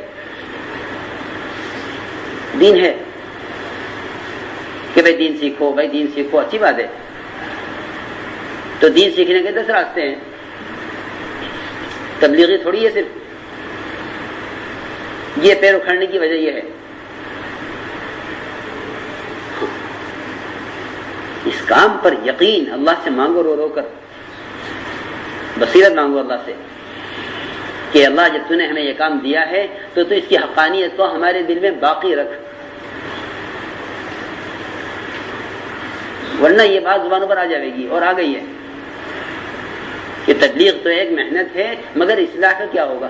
کہ بھائی دین سیکھو، اچھی بات ہے. تو دین سیکھنے کے 10 راستے ہیں. تبلیغی تھوڑی ہے صرف. یہ پیر اکھاڑنے کی وجہ یہ ہے. اس کام پر یقین اللہ سے مانگو، رو کر بصیرت مانگو اللہ سے کہ اللہ جب تو نے ہمیں یہ کام دیا ہے تو اس کی حقانیت کو ہمارے دل میں باقی رکھ، ورنہ یہ بات زبانوں پر آ جائے گی اور آ گئی ہے کہ تبلیغ تو ایک محنت ہے مگر اصلاح کا کیا ہوگا.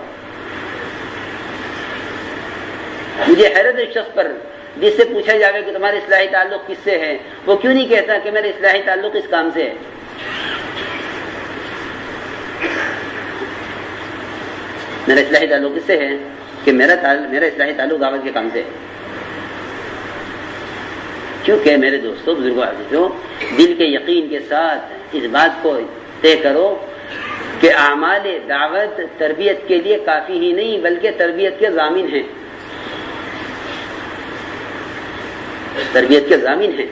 مجھے حیرت اس شخص پر جس سے پوچھا جائے کہ تمہارے اصلاحی تعلق کس سے ہے، وہ کیوں نہیں کہتا کہ میرا اصلاحی تعلق اس کام سے ہے. میرا اصلاحی تعلق کس سے ہے کہ میرا اصلاحی تعلق دعوت کے کام سے ہے. کیونکہ میرے دوستوں، بزرگوں، عزیزوں، دل کے یقین کے ساتھ اس بات کو طے کرو کہ اعمال دعوت تربیت کے لیے کافی ہی نہیں بلکہ تربیت کے ضامن ہیں. تربیت کے ضامن ہیں.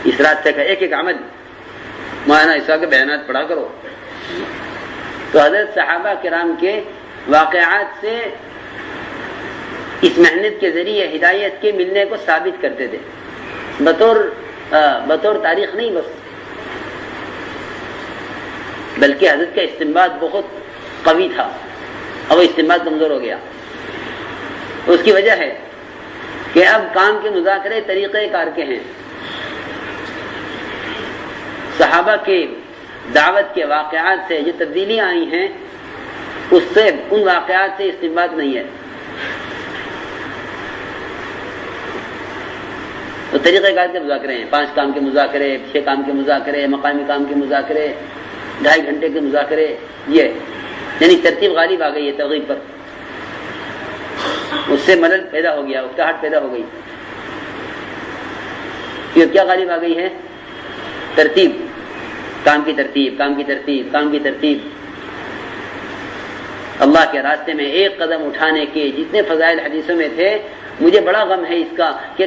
اس راستے کا ایک عمل مولانا عیسیٰ کے بیانات پڑھا کرو تو حضرت صحابہ کرام کے واقعات سے اس محنت کے ذریعے ہدایت کے ملنے کو ثابت کرتے تھے. بطور تاریخ نہیں بس، بلکہ حضرت کا استنباط بہت قوی تھا اور وہ استنباط کمزور ہو گیا. اس کی وجہ ہے کہ اب کام کے مذاکرے طریقہ کار کے ہیں. صحابہ کے دعوت کے واقعات سے جو تبدیلیاں آئی ہیں اس سے ان واقعات سے استنباط نہیں ہے. تو طریقہ کار کے مذاکرے ہیں، 5 کام کے مذاکرے، 6 کام کے مذاکرے، مقامی کام کے مذاکرے، 2.5 گھنٹے کے مذاکرے، یہ یعنی ترتیب غالب آ گئی ہے ترغیب پر. اس سے ملل پیدا ہو گیا، اکتاہٹ پیدا ہو گئی. یہ کیا غالب آ گئی ہے؟ ترتیب، کام کی ترتیب، کام کی ترتیب، کام کی ترتیب. اللہ کے راستے میں ایک قدم اٹھانے کے جتنے فضائل حدیثوں میں تھے، مجھے بڑا غم ہے اس کا کہ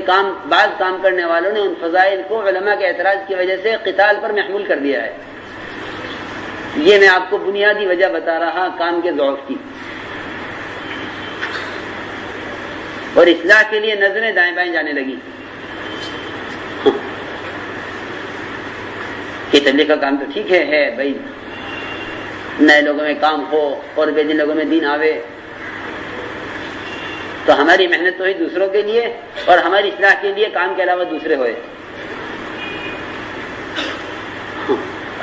بعض کام کرنے والوں نے ان فضائل کو علماء کے اعتراض کی وجہ سے قتال پر محمول کر دیا ہے. یہ میں آپ کو بنیادی وجہ بتا رہا کام کے ضعف کی. اور اصلاح کے لیے نظریں دائیں بائیں جانے لگی کہ تبلیغ کا کام تو ٹھیک ہے بھائی، نئے لوگوں میں کام ہو اور بے دین لوگوں میں دین آوے، تو ہماری محنت تو ہی دوسروں کے لیے اور ہماری اصلاح کے لیے کام کے علاوہ دوسرے ہوئے.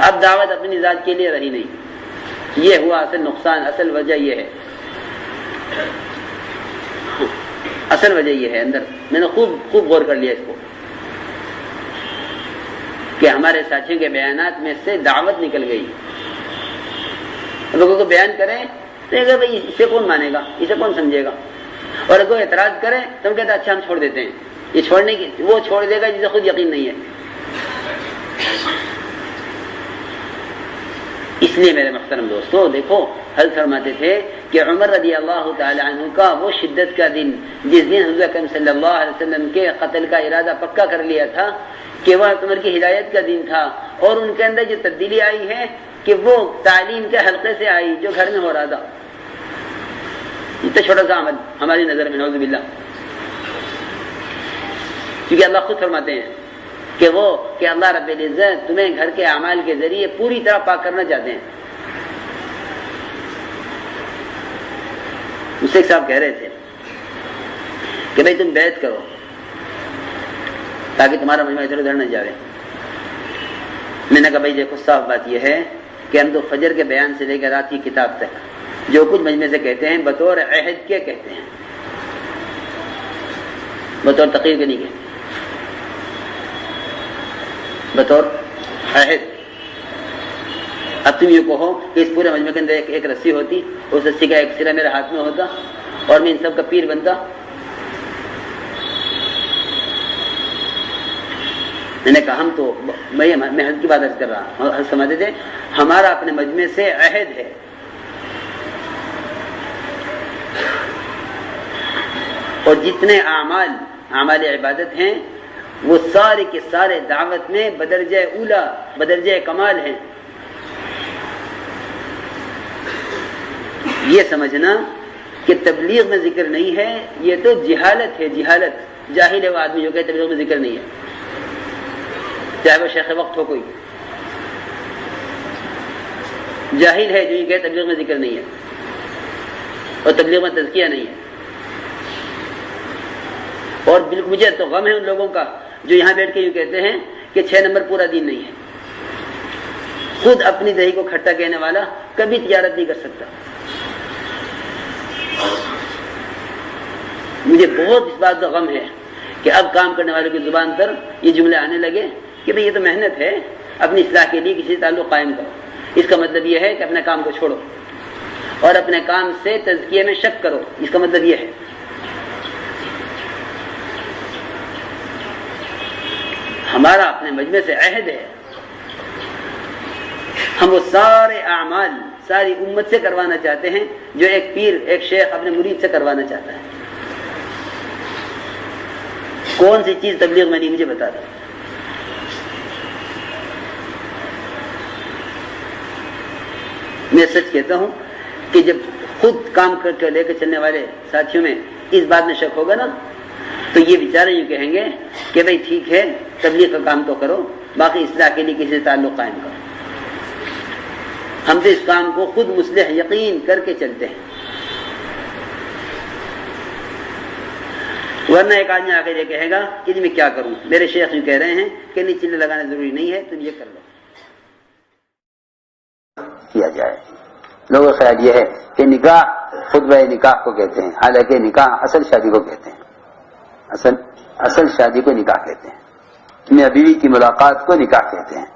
اب دعوت اپنی ذات کے لیے رہی نہیں. یہ ہوا اصل نقصان. اصل وجہ یہ ہے، اصل وجہ یہ ہے. اندر میں نے خوب غور کر لیا اس کو کہ ہمارے ساتھیوں کے بیانات میں سے دعوت نکل گئی. لوگوں کو بیان کریں تو اگر بھائی اسے کون مانے گا، اسے کون سمجھے گا، اور اگر اعتراض کریں تو ہم کہتے ہیں اچھا ہم چھوڑ دیتے ہیں. یہ چھوڑنے کی وہ چھوڑ دے گا جسے خود یقین نہیں ہے. اس لیے میرے محترم دوستو دیکھو، حضرت فرماتے تھے کہ عمر رضی اللہ تعالی عنہ کا وہ شدت کا دن جس دن حضور اکرم صلی اللہ علیہ وسلم کے قتل کا ارادہ پکا کر لیا تھا کہ وہ عمر کی ہدایت کا دن تھا. اور ان کے اندر جو تبدیلی آئی ہے کہ وہ تعلیم کے حلقے سے آئی جو گھر میں ہو رہا تھا. اتنا چھوٹا سا عمل ہماری نظر میں، نعوذ باللہ. کیونکہ اللہ خود فرماتے ہیں کہ اللہ رب العزت تمہیں گھر کے اعمال کے ذریعے پوری طرح پاک کرنا چاہتے ہیں. مجھ سے ایک صاحب کہہ رہے تھے کہ بھائی تم بیعت کرو تاکہ تمہارا مجمع ادھر ادھر نہ جاوے. میں نے کہا بھائی دیکھو صاف بات یہ ہے کہ ہم تو فجر کے بیان سے لے کر رات کی کتاب تک جو کچھ مجمع سے کہتے ہیں بطور عہد کے کہتے ہیں، بطور تقریر کے نہیں کہتے، بطور عہد. اب تم یہ کہو کہ اس پورے مجمع کے اندر ایک رسی ہوتی، اس رسی کا ایک سرا میرے ہاتھ میں ہوتا اور میں ان سب کا پیر بنتا. میں نے کہا ہم تو میں حد کی بات عرض کر رہا ہوں. حد سمجھتے تھے ہمارا اپنے مجمع سے عہد ہے اور جتنے اعمال عبادت ہیں وہ سارے کے سارے دعوت میں بدرجہ اولا بدرجہ کمال ہیں. یہ سمجھنا کہ تبلیغ میں ذکر نہیں ہے یہ تو جہالت ہے. جاہل ہے وہ آدمی جو کہ تبلیغ میں ذکر نہیں ہے، چاہے وہ شیخ وقت ہو کوئی. جاہل ہے جو یہ کہ تبلیغ میں ذکر نہیں ہے اور تبلیغ میں تزکیہ نہیں ہے. اور بالکل مجھے تو غم ہے ان لوگوں کا جو یہاں بیٹھ کے یوں کہتے ہیں کہ 6 نمبر پورا دین نہیں ہے. خود اپنی دہی کو کھٹا کہنے والا کبھی تجارت نہیں کر سکتا. مجھے بہت اس بات کا غم ہے کہ اب کام کرنے والوں کی زبان پر یہ جملے آنے لگے کہ بھئی یہ تو محنت ہے، اپنی اصلاح کے لیے کسی تعلق قائم کرو. اس کا مطلب یہ ہے کہ اپنے کام کو چھوڑو اور اپنے کام سے تزکیے میں شک کرو. اس کا مطلب یہ ہے ہمارا اپنے مجمع سے عہد ہے، ہم وہ سارے اعمال ساری امت سے کروانا چاہتے ہیں جو ایک پیر ایک شیخ اپنے مرید سے کروانا چاہتا ہے. کون سی چیز تبلیغ میں نہیں مجھے بتا دو. میں سچ کہتا ہوں کہ جب خود کام کر کے لے کے چلنے والے ساتھیوں میں اس بات میں شک ہوگا نا تو یہ بیچارے یوں کہیں گے کہ بھئی ٹھیک ہے تبلیغ کا کام تو کرو، باقی اصلاح کے لیے کسی سے تعلق قائم کرو. ہم تو اس کام کو خود مصلح یقین کر کے چلتے ہیں. ورنہ ایک آدمی آ کے یہ کہے گا کہ جی میں کیا کروں، میرے شیخ یوں کہہ رہے ہیں کہ نہیں چلے لگانا ضروری نہیں ہے، تم یہ کر لو. لوگوں کا خیال یہ ہے کہ نکاح خطبہ نکاح کو کہتے ہیں، حالانکہ نکاح اصل شادی کو کہتے ہیں، اصل شادی کو نکاح کہتے ہیں، میاں بیوی کی ملاقات کو نکاح کہتے ہیں۔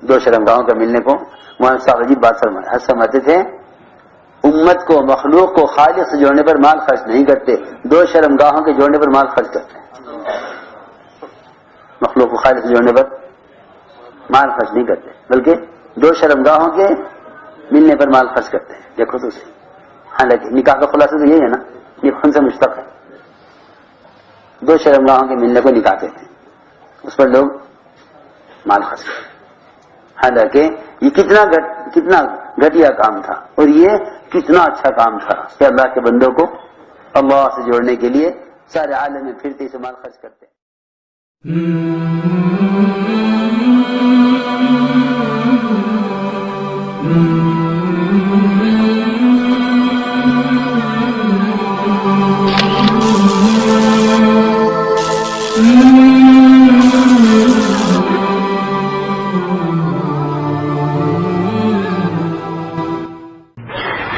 دو شرمگاہوں کا ملنے کو مولانا صاحب عجیب بات فرماتے تھے، امت کو مخلوق کو خالق سے جوڑنے پر مال خرچ نہیں کرتے، دو شرمگاہوں کے جوڑنے پر مال خرچ کرتے ہیں۔ مخلوق کو خالق سے جوڑنے پر مال خرچ نہیں کرتے، بلکہ دو شرمگاہوں کے ملنے پر مال خرچ کرتے ہیں۔ دیکھو تو صحیح، حالانکہ نکاح کا خلاصہ تو یہی ہے نا، یہ خون سے مشتق ہے۔ دو شرمگاہوں کے ملنے کو نکاح کہتے ہیں، اس پر لوگ مال خرچ کرتے ہیں، حالانکہ یہ کتنا گھٹیا کام تھا اور یہ کتنا اچھا کام تھا کہ اللہ کے بندوں کو اللہ سے جوڑنے کے لیے سارے عالم میں پھرتے اسے مال خرچ کرتے ہیں۔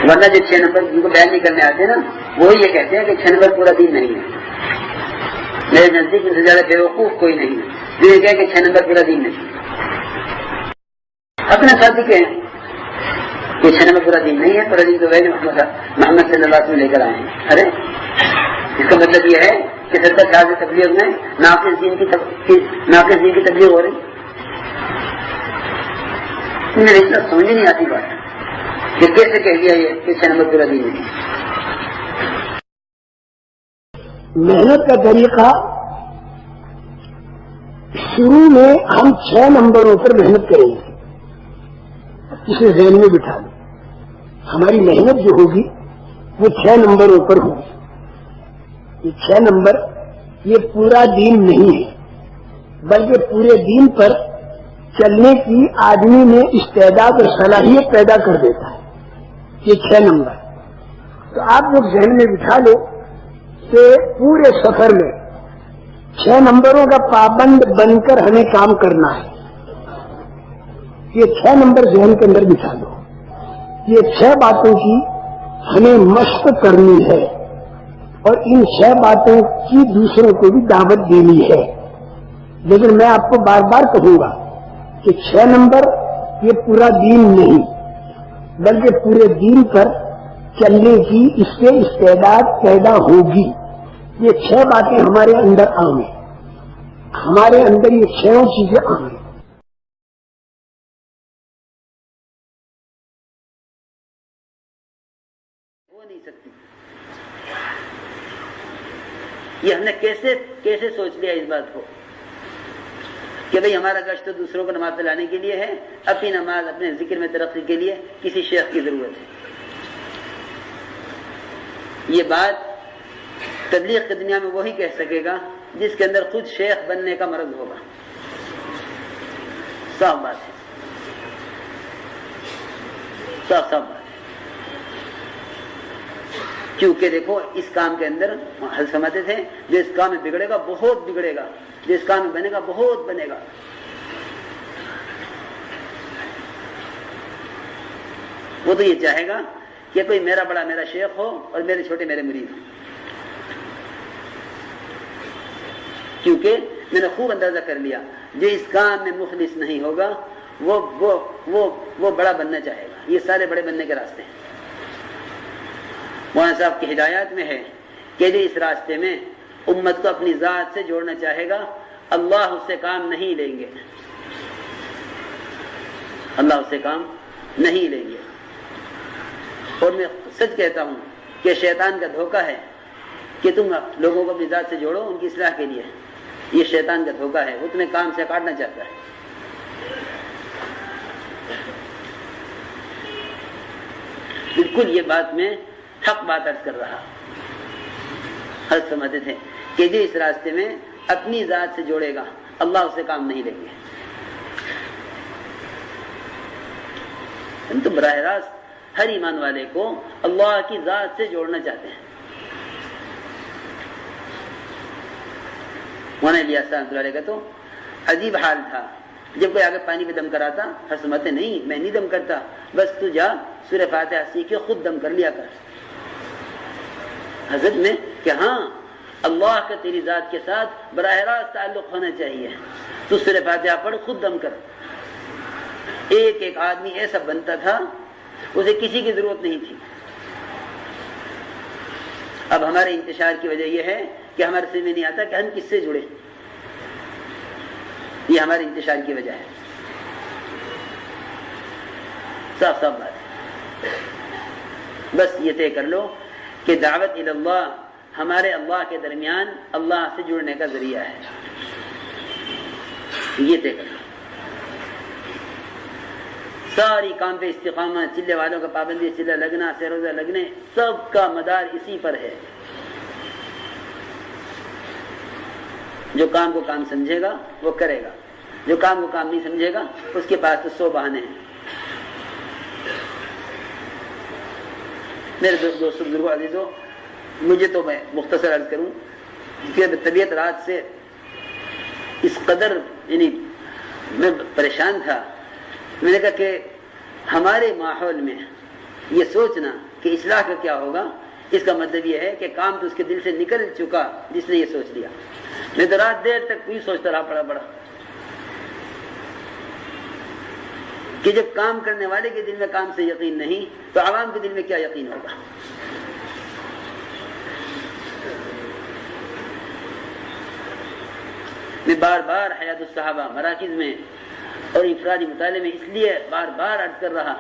ورنہ جو 6 نمبر جن کو بیان نہیں کرنے آتے نا، وہ یہ کہتے ہیں کہ 6 نمبر پورا دین نہیں ہے۔ میرے نزدیک ان سے زیادہ بیوقوف کوئی نہیں ہے جو یہ کہے کہ 6 نمبر پورا دین نہیں۔ اپنے ساتھی کہیں کہ 6 نمبر پورا دین نہیں ہے، پورا دین تو وہی محمد صلی اللہ علیہ وسلم لے کر آئے ہیں۔ ارے اس کا مطلب یہ ہے کہ 70 سال سے تبلیغ میں ناقص دین کی تبلیغ ہو رہی۔ میرے اس طرح سمجھ نہیں آتی بات کہ کیسے کہہ دیا یہ کہ 6 نمبر پورا دین نہیں۔ محنت کا طریقہ شروع میں ہم 6 نمبروں پر محنت کریں گے، اسے ذہن میں بٹھا لیں۔ ہماری محنت جو ہوگی وہ 6 نمبروں پر ہوگی۔ یہ 6 نمبر یہ پورا دین نہیں ہے، بلکہ پورے دین پر چلنے کی آدمی میں استعداد اور صلاحیت پیدا کر دیتا ہے یہ 6 نمبر۔ تو آپ لوگ ذہن میں بٹھا لو کہ پورے سفر میں 6 نمبروں کا پابند بن کر ہمیں کام کرنا ہے۔ یہ 6 نمبر ذہن کے اندر بٹھا لو۔ یہ 6 باتوں کی ہمیں مشق کرنی ہے اور ان 6 باتوں کی دوسروں کو بھی دعوت دینی ہے۔ لیکن میں آپ کو بار بار کہوں گا کہ 6 نمبر یہ پورا دین نہیں، بلکہ پورے دین پر چلنے کی اس سے استعداد پیدا ہوگی۔ یہ 6 باتیں ہمارے اندر عام ہیں، ہمارے اندر یہ 6 چیزیں عام ہیں۔ ہو نہیں سکتی۔ یہ ہم نے کیسے سوچ لیا اس بات کو کہ بھئی ہمارا گشت تو دوسروں کو نماز پڑھانے کے لیے ہے، اپنی نماز اپنے ذکر میں ترقی کے لیے کسی شیخ کی ضرورت ہے۔ یہ بات تبلیغ کی دنیا میں وہی کہہ سکے گا جس کے اندر خود شیخ بننے کا مرض ہوگا۔ صاف بات ہے، صاف بات ہے۔ کیونکہ دیکھو اس کام کے اندر حل سمجھتے تھے جو اس کام میں بگڑے گا بہت بگڑے گا، جو اس کام میں بنے گا بہت بنے گا۔ وہ تو یہ چاہے گا کہ کوئی میرا بڑا میرا شیخ ہو اور میرے چھوٹے میرے مرید ہوں، کیونکہ میں نے خوب اندازہ کر لیا جو اس کام میں مخلص نہیں ہوگا وہ بڑا بننا چاہے گا۔ یہ سارے بڑے بننے کے راستے ہیں۔ مولانا صاحب کی ہدایات میں ہے کہ جو اس راستے میں امت کو اپنی ذات سے جوڑنا چاہے گا، اللہ اس سے کام نہیں لیں گے، اللہ اس سے کام نہیں لیں گے۔ اور میں سچ کہتا ہوں کہ شیطان کا دھوکہ ہے کہ تم لوگوں کو اپنی ذات سے جوڑو ان کی اصلاح کے لیے، یہ شیطان کا دھوکہ ہے، وہ تمہیں کام سے کاٹنا چاہتا ہے۔ بالکل یہ بات میں حق بات عرض کر رہا، حضرت سمجھتے تھے کہ جو اس راستے میں اپنی ذات سے جوڑے گا اللہ اس سے کام نہیں لیں گے۔ ہم تو براہ راست ہر ایمان والے کو اللہ کی ذات سے جوڑنا چاہتے ہیں۔ مولانا الیاس رحمۃ اللہ علیہ کا تو عجیب حال تھا جب کوئی آگے پانی پہ دم کراتا فرماتے نہیں میں نہیں دم کرتا، بس تو جا سورہ فاتحہ سیکھ کے خود دم کر لیا کر. حضرت میں کہ ہاں اللہ کا تیری ذات کے ساتھ براہ راست تعلق ہونا چاہیے، تو سورہ فاتحہ پڑھ خود دم کر. ایک ایک آدمی ایسا بنتا تھا اسے کسی کی ضرورت نہیں تھی. اب ہمارے انتشار کی وجہ یہ ہے کہ ہمارے سمجھ میں نہیں آتا کہ ہم کس سے جڑے، یہ ہمارے انتشار کی وجہ ہے. صاف صاف بات ہے. بس یہ طے کر لو کہ دعوت اللہ ہمارے اللہ کے درمیان اللہ سے جڑنے کا ذریعہ ہے. یہ طے کر لو. ساری کام پہ استقامت، چلے والوں کا پابندی، چلہ لگنا، سے روزہ لگنے، سب کا مدار اسی پر ہے. جو کام کو کام سمجھے گا وہ کرے گا، جو کام کو کام نہیں سمجھے گا اس کے پاس تو 100 بہانے ہیں. میرے دوستوں بزرگوں عزیزوں، مجھے تو میں مختصر عرض کروں کہ طبیعت رات سے اس قدر یعنی میں پریشان تھا. میں نے کہا کہ ہمارے ماحول میں یہ سوچنا کہ اصلاح کا کیا ہوگا، اس کا مطلب یہ ہے کہ کام تو اس کے دل سے نکل چکا جس نے یہ سوچ لیا. میں تو رات دیر تک کوئی سوچتا رہا پڑا کہ جب کام کرنے والے کے دل میں کام سے یقین نہیں تو عوام کے دل میں کیا یقین ہوگا. میں بار بار حیات الصحابہ مراکز میں اور انفرادی مطالعے میں اس لیے بار بار عرض کر رہا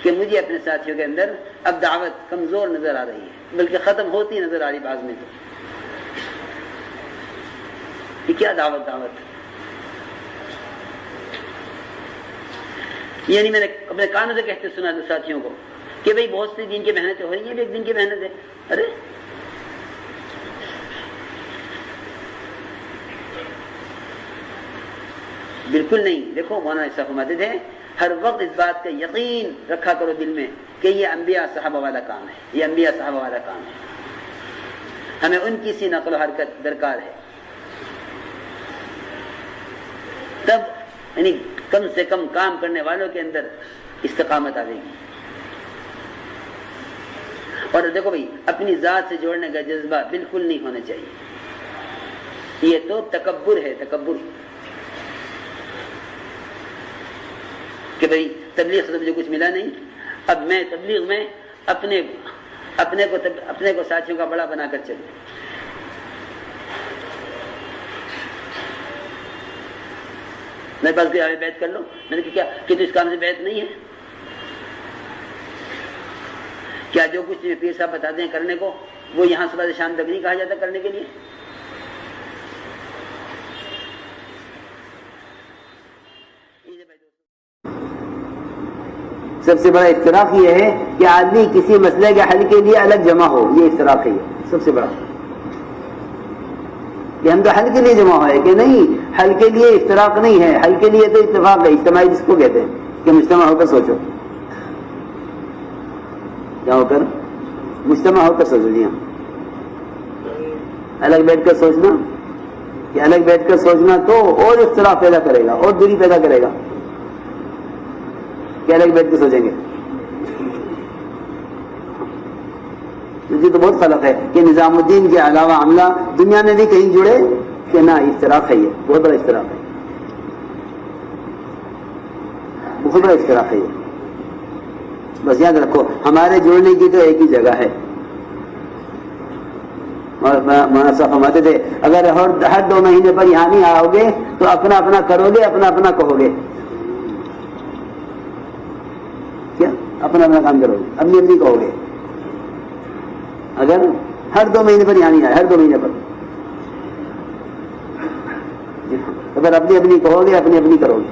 کہ مجھے اپنے ساتھیوں کے اندر اب دعوت کمزور نظر آ رہی ہے، بلکہ ختم ہوتی نظر آ رہی بعض میں. تو یہ کیا دعوت یعنی میں نے اپنے کانوں سے کہتے سنا ساتھیوں کو کہ بھئی بہت سی دین کی محنتیں ہو رہی ہیں، یہ بھی ایک دن کی محنت ہے. ارے بالکل نہیں. دیکھو مولانا ایسا فرماتے تھے ہر وقت اس بات کا یقین رکھا کرو دل میں کہ یہ انبیاء صحابہ والا کام ہے، یہ انبیاء صحابہ والا کام ہے. ہمیں ان کی سی نقل و حرکت درکار ہے. تب یعنی کم سے کم کام کرنے والوں کے اندر استقامت آئے گی. اور دیکھو بھائی اپنی ذات سے جوڑنے کا جذبہ بالکل نہیں ہونا چاہیے. یہ تو تکبر ہے، تکبر کہ بھئی تبلیغ سے مجھے کچھ ملا نہیں، اب میں تبلیغ میں اپنے کو ساتھیوں کا بڑا بنا کر چلوں. میرے پاس کوئی بیعت کر لو. میں نے کہا کیا کہ تو اس کام سے بیعت نہیں ہے؟ کیا جو کچھ پیر صاحب بتاتے ہیں کرنے کو وہ یہاں صبح سے شام تک نہیں کہا جاتا کرنے کے لیے؟ سب سے بڑا اختلاف یہ ہے کہ آدمی کسی مسئلے کے حل کے لیے الگ جمع ہو. یہ اختلاف ہے سب سے بڑا کہ ہم تو حل کے لیے جمع ہوئے کہ نہیں. حل کے لیے اختلاف نہیں ہے، حل کے لیے تو اتفاق ہے. اجتماعی جس کو کہتے ہیں کہ مجتمع ہو کر سوچو. کیا ہو کر؟ مجتمع ہو کر سوچو. جی ہاں، الگ بیٹھ کر سوچنا کہ الگ بیٹھ کر سوچنا تو اور اختلاف پیدا کرے گا اور دوری پیدا کرے گا. کہ الگ بیٹھ کے سوچیں گے مجھے تو بہت خلق ہے کہ نظام الدین کے علاوہ عملہ دنیا میں بھی کہیں جڑے کہ نہ. اختلاف ہے، یہ بہت بڑا اختلاف ہے، بہت بڑا اختلاف ہے. یہ بس یاد رکھو ہمارے جڑنے کی تو ایک ہی جگہ ہے. اور مولانا صاحب فرماتے تھے اگر ہر 2 مہینے پر یہاں نہیں آؤ گے تو اپنا اپنا کرو گے، اپنا اپنا کہو گے. کیا اپنا اپنا کام کرو گے، اپنی اپنی کہو گے. اگر ہر 2 مہینے پر یہاں نہیں آئے، ہر 2 مہینے پر اگر اپنی اپنی کہو گے، اپنی اپنی کرو گے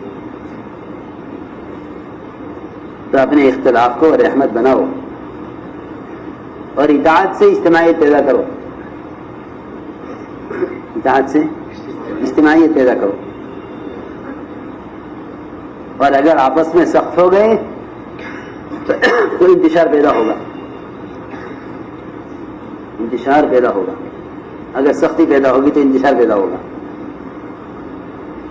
تو اپنے اختلاف کو رحمت بناؤ اور اطاعت سے اجتماعیت پیدا کرو. اطاعت سے اجتماعیت پیدا کرو. اور اگر آپس میں سخت ہو گئے تو انتشار پیدا ہوگا. انتشار پیدا ہوگا. اگر سختی پیدا ہوگی تو انتشار پیدا ہوگا.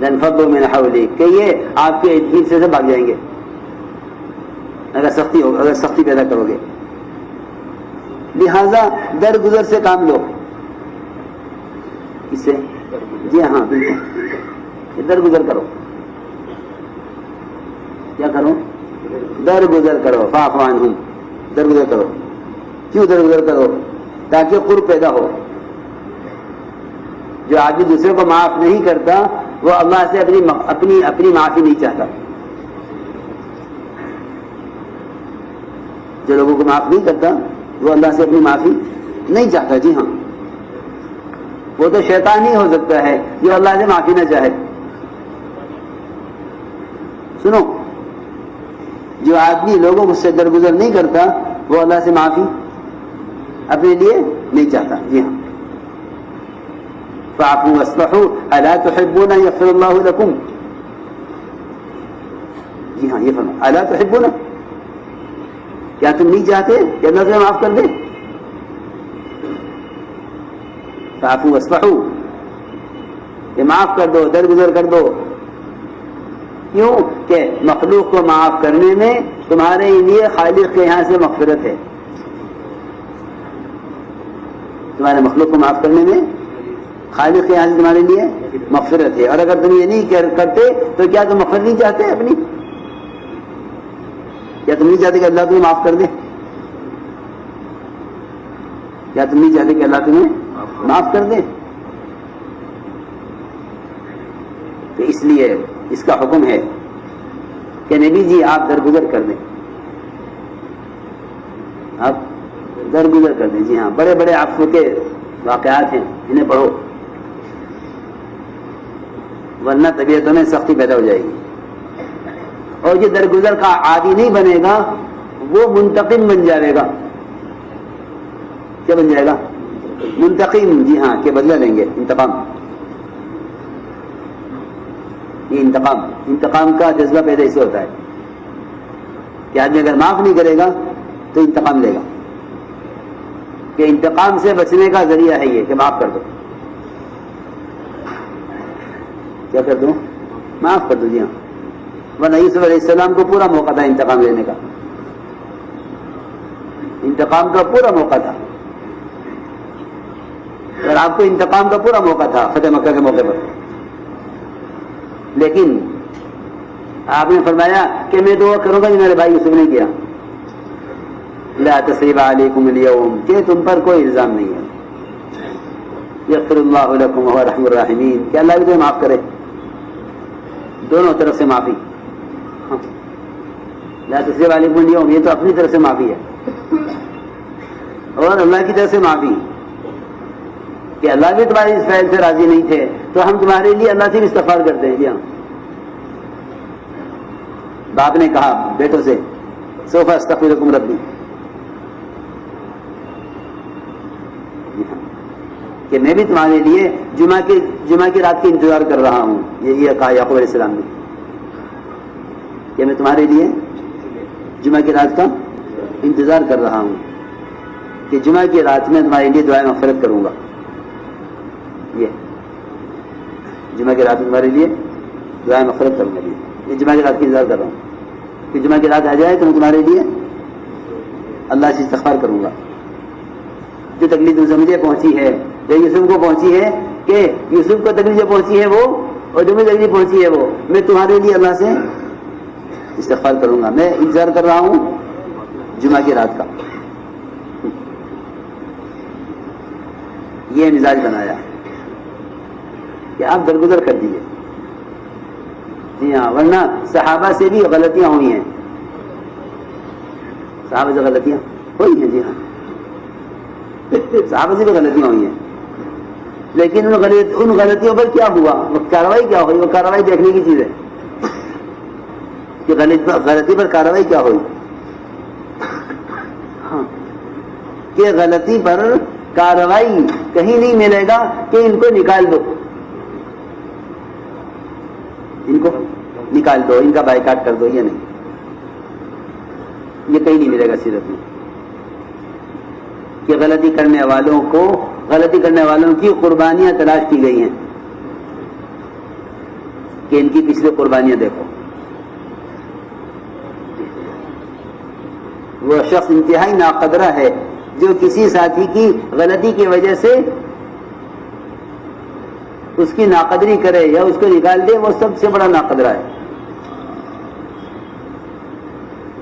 لنفضوا من حولك کہ یہ آپ کے حصے سے بھاگ جائیں گے اگر سختی پیدا کرو گے. لہذا درگزر سے کام لو. اس سے جی ہاں بالکل درگزر کرو. کیا کرو؟ درگزر کرو. فاعف عنہم، درگزر کرو. کیوں درگزر کرو؟ تاکہ قرب پیدا ہو. جو آدمی دوسرے کو معاف نہیں کرتا وہ اللہ سے اپنی معافی نہیں چاہتا. جو لوگوں کو معاف نہیں کرتا وہ اللہ سے اپنی معافی نہیں چاہتا. جی ہاں، وہ تو شیطان ہی ہو سکتا ہے جو اللہ سے معافی نہ چاہے. سنو، جو آدمی لوگوں سے درگزر نہیں کرتا وہ اللہ سے معافی اپنے لیے نہیں چاہتا. جی ہاں، فاعفوا واصلحوا الا تحبون ان يغفر الله لكم. جی ہاں، یہ فرمایا الا تحبون، کیا تم نہیں چاہتے کہ اللہ تمہیں معاف کر دے؟ فاعفوا واصلحوا، کہ معاف کر دو، درگزر کر دو. کیوں کہ مخلوق کو معاف کرنے میں تمہارے لیے خالق کے یہاں سے مغفرت ہے. تمہارے مخلوق کو معاف کرنے میں خالق کے یہاں سے تمہارے لیے مغفرت ہے. اور اگر تم یہ نہیں کرتے تو کیا تم مغفرت نہیں چاہتے اپنی؟ کیا تم نہیں چاہتے کہ اللہ تمہیں معاف کر دے؟ کیا تم نہیں چاہتے کہ اللہ تمہیں معاف کر دے؟ تو اس لیے اس کا حکم ہے کہ نبی جی آپ درگزر کر دیں. آپ درگزر کر دیں. جی ہاں، بڑے بڑے عفو کے واقعات ہیں، انہیں پڑھو ورنہ طبیعتوں میں سختی پیدا ہو جائے گی. اور یہ درگزر کا عادی نہیں بنے گا، وہ منتقم بن جائے گا. کیا بن جائے گا؟ منتقم. جی ہاں، کہ بدلہ لیں گے. انتقام، یہ انتقام کا جذبہ پیدا اس سے ہوتا ہے کہ آدمی اگر معاف نہیں کرے گا تو انتقام لے گا. کہ انتقام سے بچنے کا ذریعہ ہے یہ کہ معاف کر دو. کیا کر دو؟ معاف کر دو. جی ہاں، ورنہ یوسف علیہ السلام کو پورا موقع تھا انتقام لینے کا. انتقام کا پورا موقع تھا. اور آپ کو انتقام کا پورا موقع تھا فتح مکہ کے موقع پر. لیکن آپ نے فرمایا کہ میں دعا کروں گا جو میرے بھائی یوسف نے کیا. لا تثریب علیکم اليوم، کہ تم پر کوئی الزام نہیں ہے. یغفر اللہ لکم وهو ارحم الراحمین، کہ اللہ بھی تمہیں معاف کرے. دونوں طرف سے معافی. لا تثریب علیکم اليوم، یہ تو اپنی طرف سے معافی ہے، اور اللہ کی طرف سے معافی کہ اللہ بھی تمہاری اس فعل سے راضی نہیں تھے تو ہم تمہارے لیے اللہ سے بھی استغفار کرتے ہیں. جی ہاں، باپ نے کہا بیٹوں سے سوف استغفر لکم ربی، کہ میں بھی تمہارے لیے جمعہ کی رات کا انتظار کر رہا ہوں. یہ کہا یعقوب علیہ السلام نے کہ میں تمہارے لیے جمعہ کی رات کا انتظار کر رہا ہوں کہ جمعہ کی رات میں تمہارے لیے دعائیں مغفرت کروں گا. یہ جمعہ کی رات میں تمہارے لیے دعائیں مغفرت کروں گا. یہ جمعہ کی رات کا انتظار کر رہا ہوں کہ جمعہ کی رات آ جائے تو میں تمہارے لیے اللہ سے استغفار کروں گا. جو تکلیف تم سے مجھے پہنچی ہے، جو یوسف کو پہنچی ہے، کہ یوسف کو تکلیف جو پہنچی ہے وہ، اور جو مجھے تکلیف پہنچی ہے وہ، میں تمہارے لیے اللہ سے استغفار کروں گا. میں انتظار کر رہا ہوں جمعہ کی رات کا. یہ مزاج بنایا کہ آپ درگزر کر دیجیے. جی ہاں، ورنہ صحابہ سے بھی غلطیاں ہوئی ہیں. صحابہ سے غلطیاں ہوئی ہیں. جی ہاں، صحابہ سے بھی غلطیاں ہوئی ہیں. لیکن ان غلطیوں پر کیا ہوا؟ وہ کارروائی کیا ہوئی؟ وہ کارروائی دیکھنے کی چیز ہے کہ غلطی پر کارروائی کیا ہوئی. ہاں، کہ غلطی پر کارروائی کہیں نہیں ملے گا کہ ان کو نکال دو، ان کو نکال دو، ان کا بائیکاٹ کر دو. یہ نہیں، یہ کہیں نہیں ملے گا سیرت میں کہ غلطی کرنے والوں کی قربانیاں تلاش کی گئی ہیں. کہ ان کی پچھلی قربانیاں دیکھو. وہ شخص انتہائی ناقدرہ ہے جو کسی ساتھی کی غلطی کی وجہ سے اس کی ناقدری کرے یا اس کو نکال دے، وہ سب سے بڑا ناقدرہ ہے.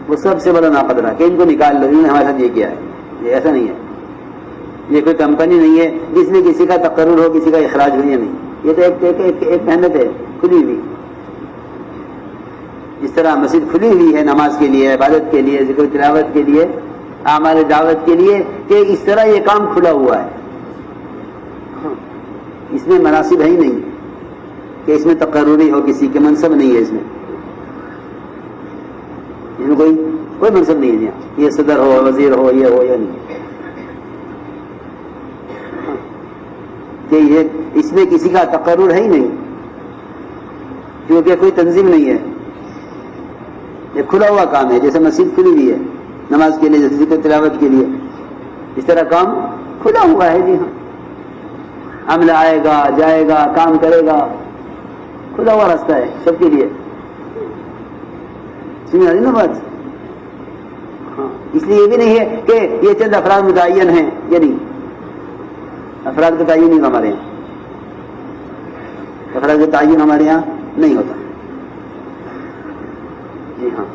وہ سب سے بڑا ناقدرہ کہ ان کو نکال لو، انہوں نے ہمارے ساتھ یہ کیا ہے. یہ ایسا نہیں ہے، یہ کوئی کمپنی نہیں ہے جس میں کسی کا تقرر ہو، کسی کا اخراج ہو. یا نہیں، یہ تو ایک محنت ہے کھلی ہوئی. اس طرح مسجد کھلی ہوئی ہے نماز کے لیے، عبادت کے لیے، ذکر تلاوت کے لیے، اعمال دعوت کے لیے، کہ اس طرح یہ کام کھلا ہوا ہے. اس میں مناسب ہے ہی نہیں کہ اس میں تقرری ہو، کسی کے منصب نہیں ہے اس میں کوئی منصب نہیں ہے. یہ صدر ہو، وزیر ہو، یہ ہو یا نہیں، کہ یہ اس میں کسی کا تقرر ہے ہی نہیں، کیونکہ کوئی تنظیم نہیں ہے. یہ کھلا ہوا کام ہے. جیسے مسجد کھلی ہوئی ہے نماز کے لیے، جیسے ذکر تلاوت کے لیے، اس طرح کام کھلا ہوا ہے. جی ہاں، عمل آئے گا، جائے گا، کام کرے گا، کھلا ہوا راستہ ہے سب کے لیے. سمجھ آ رہی نا بات؟ ہاں، اس لیے یہ بھی نہیں ہے کہ یہ چند افراد متعین ہیں. یہ نہیں، افراد کا تعین نہیں ہمارے یہاں، افراد کا تعین ہمارے یہاں نہیں ہوتا. جی ہاں،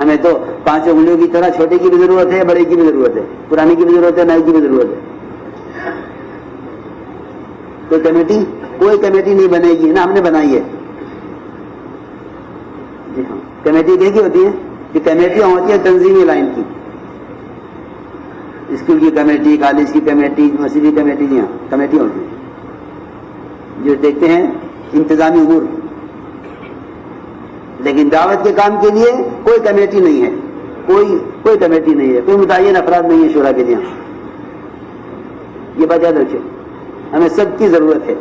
ہمیں تو 5 انگلیوں کی طرح چھوٹے کی بھی ضرورت ہے، بڑے کی بھی ضرورت ہے، پرانے کی بھی ضرورت ہے، نئے کی بھی ضرورت ہے. کوئی کمیٹی نہیں بنے گی نا، ہم نے بنائی ہے. جی ہاں، کمیٹی کیا ہوتی ہے کہ کمیٹیاں ہوتی ہیں تنظیمی لائن کی، اسکول کی کمیٹی، کالج کی کمیٹی، مسجد کی کمیٹی. جی ہاں، کمیٹیاں ہوتی ہیں جو دیکھتے ہیں انتظامی امور. لیکن دعوت کے کام کے لیے کوئی کمیٹی نہیں ہے، کوئی کمیٹی نہیں ہے، کوئی متعین افراد نہیں ہے شورا کے لیے. یہ بات یاد رکھیں، ہمیں سب کی ضرورت ہے،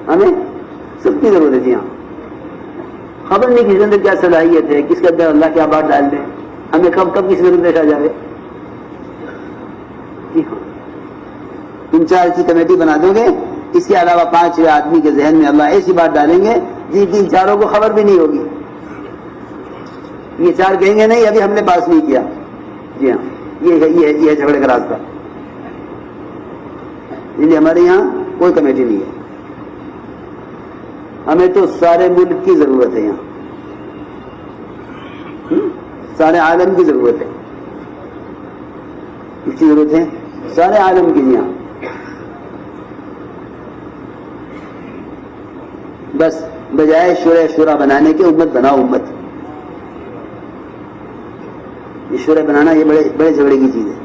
ہمیں سب کی ضرورت ہے. جی ہاں، خبر نہیں کس کے اندر کیا صلاحیت ہے، کس کے اندر اللہ کیا بات ڈال دے، ہمیں کب کس ضرورت پیش آ جائے. جی ہاں، انچارج کی کمیٹی بنا دو گے، اس کے علاوہ 5 آدمی کے ذہن میں اللہ ایسی بات ڈالیں گے جن کی ان چاروں کو خبر بھی نہیں ہوگی. یہ 4 کہیں گے نہیں ابھی ہم نے پاس نہیں کیا. جی ہاں، یہ ہے جھگڑے کا راستہ. اس لیے ہمارے یہاں کوئی کمیٹی نہیں ہے. ہمیں تو سارے ملک کی ضرورت ہے، یہاں سارے عالم کی ضرورت ہے. اس کی ضرورت ہے سارے عالم کی. یہاں بس بجائے شورا بنانے کے امت بناؤ. امت، یہ شورا بنانا یہ بڑے جھگڑے کی چیز ہے.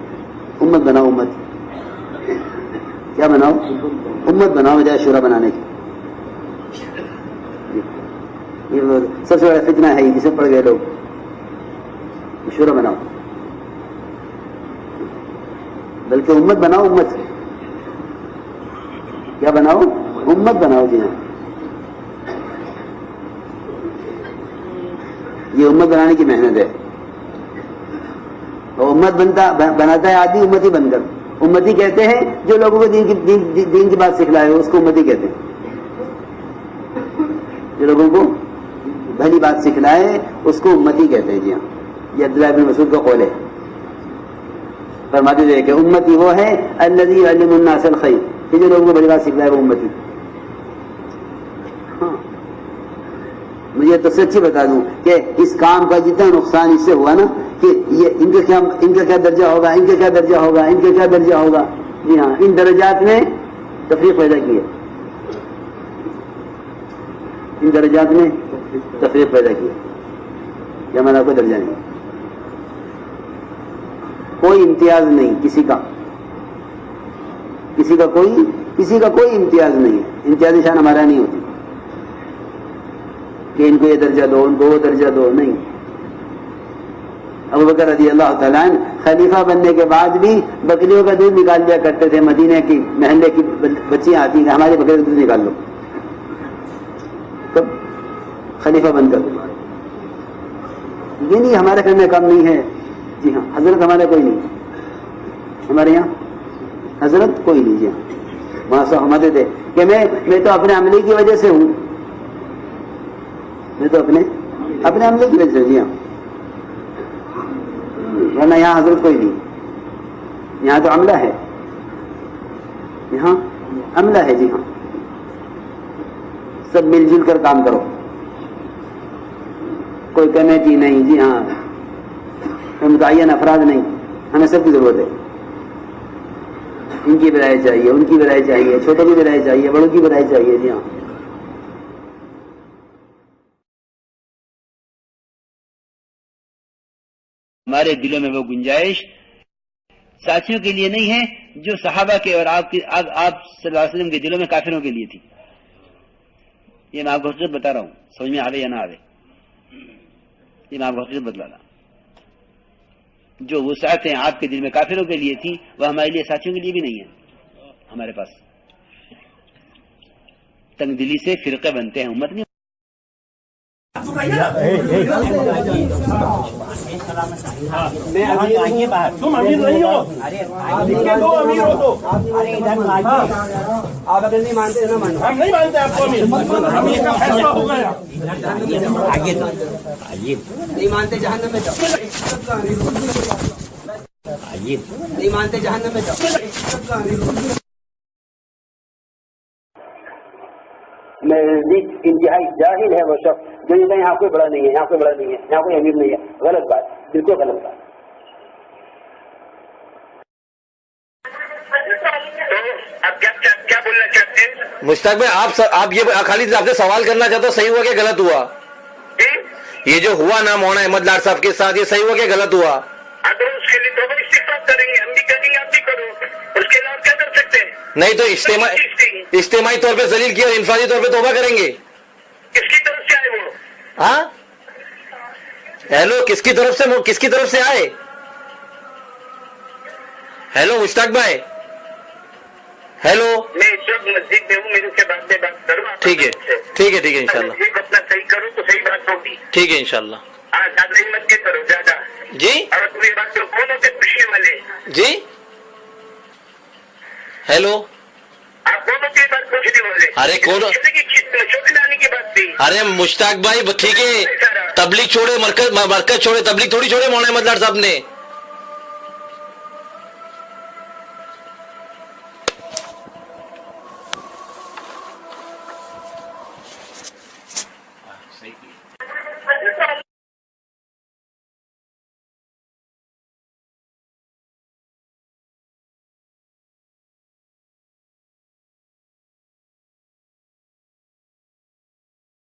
امت بناؤ. امت کیا بناؤ؟ امت بناؤ بجائے شورا بنانے کی. یہ سب سے بڑا فتنہ ہے جسے پڑ گئے لوگ. شورا بناؤ، بلکہ امت بناؤ. امت کیا بناؤ؟ امت بناؤ. جی ہاں، یہ امت بنانے کی محنت ہے. اور امت بناتا ہے آدمی امتی بن کر. امتی کہتے ہیں جو لوگوں کو دین کی بات سکھلائے اس کو امتی کہتے ہیں. جو لوگوں کو بھلی بات سکھلائے اس کو امتی کہتے ہیں. جی ہاں، یہ عبداللہ بن مسعود کا قول ہے. فرماتے تھے کہ امتی وہ ہے الذی یعلم الناس الخیر، کہ جو لوگوں کو بھلی بات سکھلائے وہ امتی. مجھے تو سچی بتا دوں کہ اس کام کا جتنا نقصان اس سے ہوا نا کہ یہ ان کا کیا درجہ ہوگا، ان کا کیا درجہ ہوگا، ان کا کیا درجہ ہوگا. جی ہاں، ان درجات میں تفریق پیدا کی ہے. ان درجات میں تفریق پیدا کی ہے. یہ ہمارا کوئی درجہ نہیں، کوئی امتیاز نہیں کسی کا، کسی کا کوئی امتیاز نہیں ہے. امتیازی شان ہمارا نہیں ہوتی کہ ان کو یہ درجہ دو، ان کو وہ درجہ دو. نہیں. ابوبکر رضی اللہ تعالیٰ عنہ خلیفہ بننے کے بعد بھی بکریوں کا دودھ نکال لیا کرتے تھے. مدینے کی محلے کی بچیاں آتی ہیں ہمارے بکرے کا دودھ نکال لو. کب؟ خلیفہ بن کر. یہ نہیں ہمارے گھر میں کام نہیں ہے. جی ہاں، حضرت ہمارے کوئی نہیں، ہمارے یہاں حضرت کوئی نہیں. جی ہاں، وہاں سے ہمارے تھے کہ میں تو اپنے عملی کی وجہ سے ہوں. یہ تو اپنے عملے کی وجہ سے جی ہاں، ورنہ یہاں حضرت کوئی نہیں، یہاں تو عملہ ہے، یہاں عملہ ہے جی ہاں، سب مل جل کر کام کرو، کوئی کمیٹی نہیں جی ہاں، کوئی متعین افراد نہیں، ہمیں سب کی ضرورت ہے، ان کی برائے چاہیے، ان کی برائے چاہیے، چھوٹوں کی برائے چاہیے، بڑوں کی برائے چاہیے جی ہاں۔ ہمارے دلوں میں وہ گنجائش ساتھیوں کے لیے نہیں ہے جو صحابہ کے اور آپ صلی اللہ علیہ وسلم کے دلوں میں کافروں کے لیے تھی. یہ میں آپ کو حقیقت بتا رہا ہوں، سمجھ میں آوے یا نہ آوے، یہ میں آپ کو حقیقت بتلا رہا ہوں. جو وسعتیں آپ کے دل میں کافروں کے لیے تھی وہ ہمارے لیے ساتھیوں کے لیے بھی نہیں ہے. ہمارے پاس تنگ دلی سے فرقے بنتے ہیں، امت نہیں. تم امیر نہیں ہو، دو امیر ہو تو آپ اگر نہیں مانتے نہ مانو، ہم نہیں مانتے آپ کو امیر، امیر کا فیصلہ ہو گیا. نہیں مانتے جہنم میں جاؤ، نہیں مانتے جہنم میں جاؤ. میں انتہائی جاہل ہے وہ شخص جو یہ یہاں کوئی بڑا نہیں ہے، یہاں کوئی بڑا نہیں ہے، یہاں کوئی امیر نہیں ہے. غلط بات، بالکل غلط بات. اب کیا بولنا چاہتے ہیں مشتاق بھائی؟ آپ یہ خالی آپ سے سوال کرنا چاہتے ہو، صحیح ہوا کہ غلط ہوا؟ یہ جو ہوا نا مولانا احمد لاڈ صاحب کے ساتھ، یہ صحیح ہوا کہ غلط ہوا؟ اگر اس کے لیے تو استغفار کریں گے، ہم بھی کریں گے، آپ بھی کرو، اس کے علاوہ کیا کر سکتے ہیں؟ نہیں تو اجتماعی طور پہ ذلیل کیا اور انفرادی طور پہ توبہ کریں گے. کس کی طرف سے آئے وہ؟ ہاں ہیلو، کس کی طرف سے آئے؟ ہیلو مشتاق بھائی، ہیلو. میں اس وقت مسجد میں ہوں، میرے سے بعد میں بات کروں. ٹھیک ہے انشاءاللہ. اپنا صحیح کرو تو صحیح بات ہوگی. ٹھیک ہے انشاءاللہ. زیادہ ہمت کے کرو زیادہ. جی اور تم یہ بات کون ہوتے خوشی والے؟ جی ہیلو. آپ کون ہوتے بات پوچھنے والے؟ ارے کون؟ لانے کی بات تھی. ارے مشتاق بھائی ٹھیک ہے، تبلیغ چھوڑے، مرکز چھوڑے، تبلیغ تھوڑی چھوڑے مولانا احمد لاڈ صاحب نے. صحیح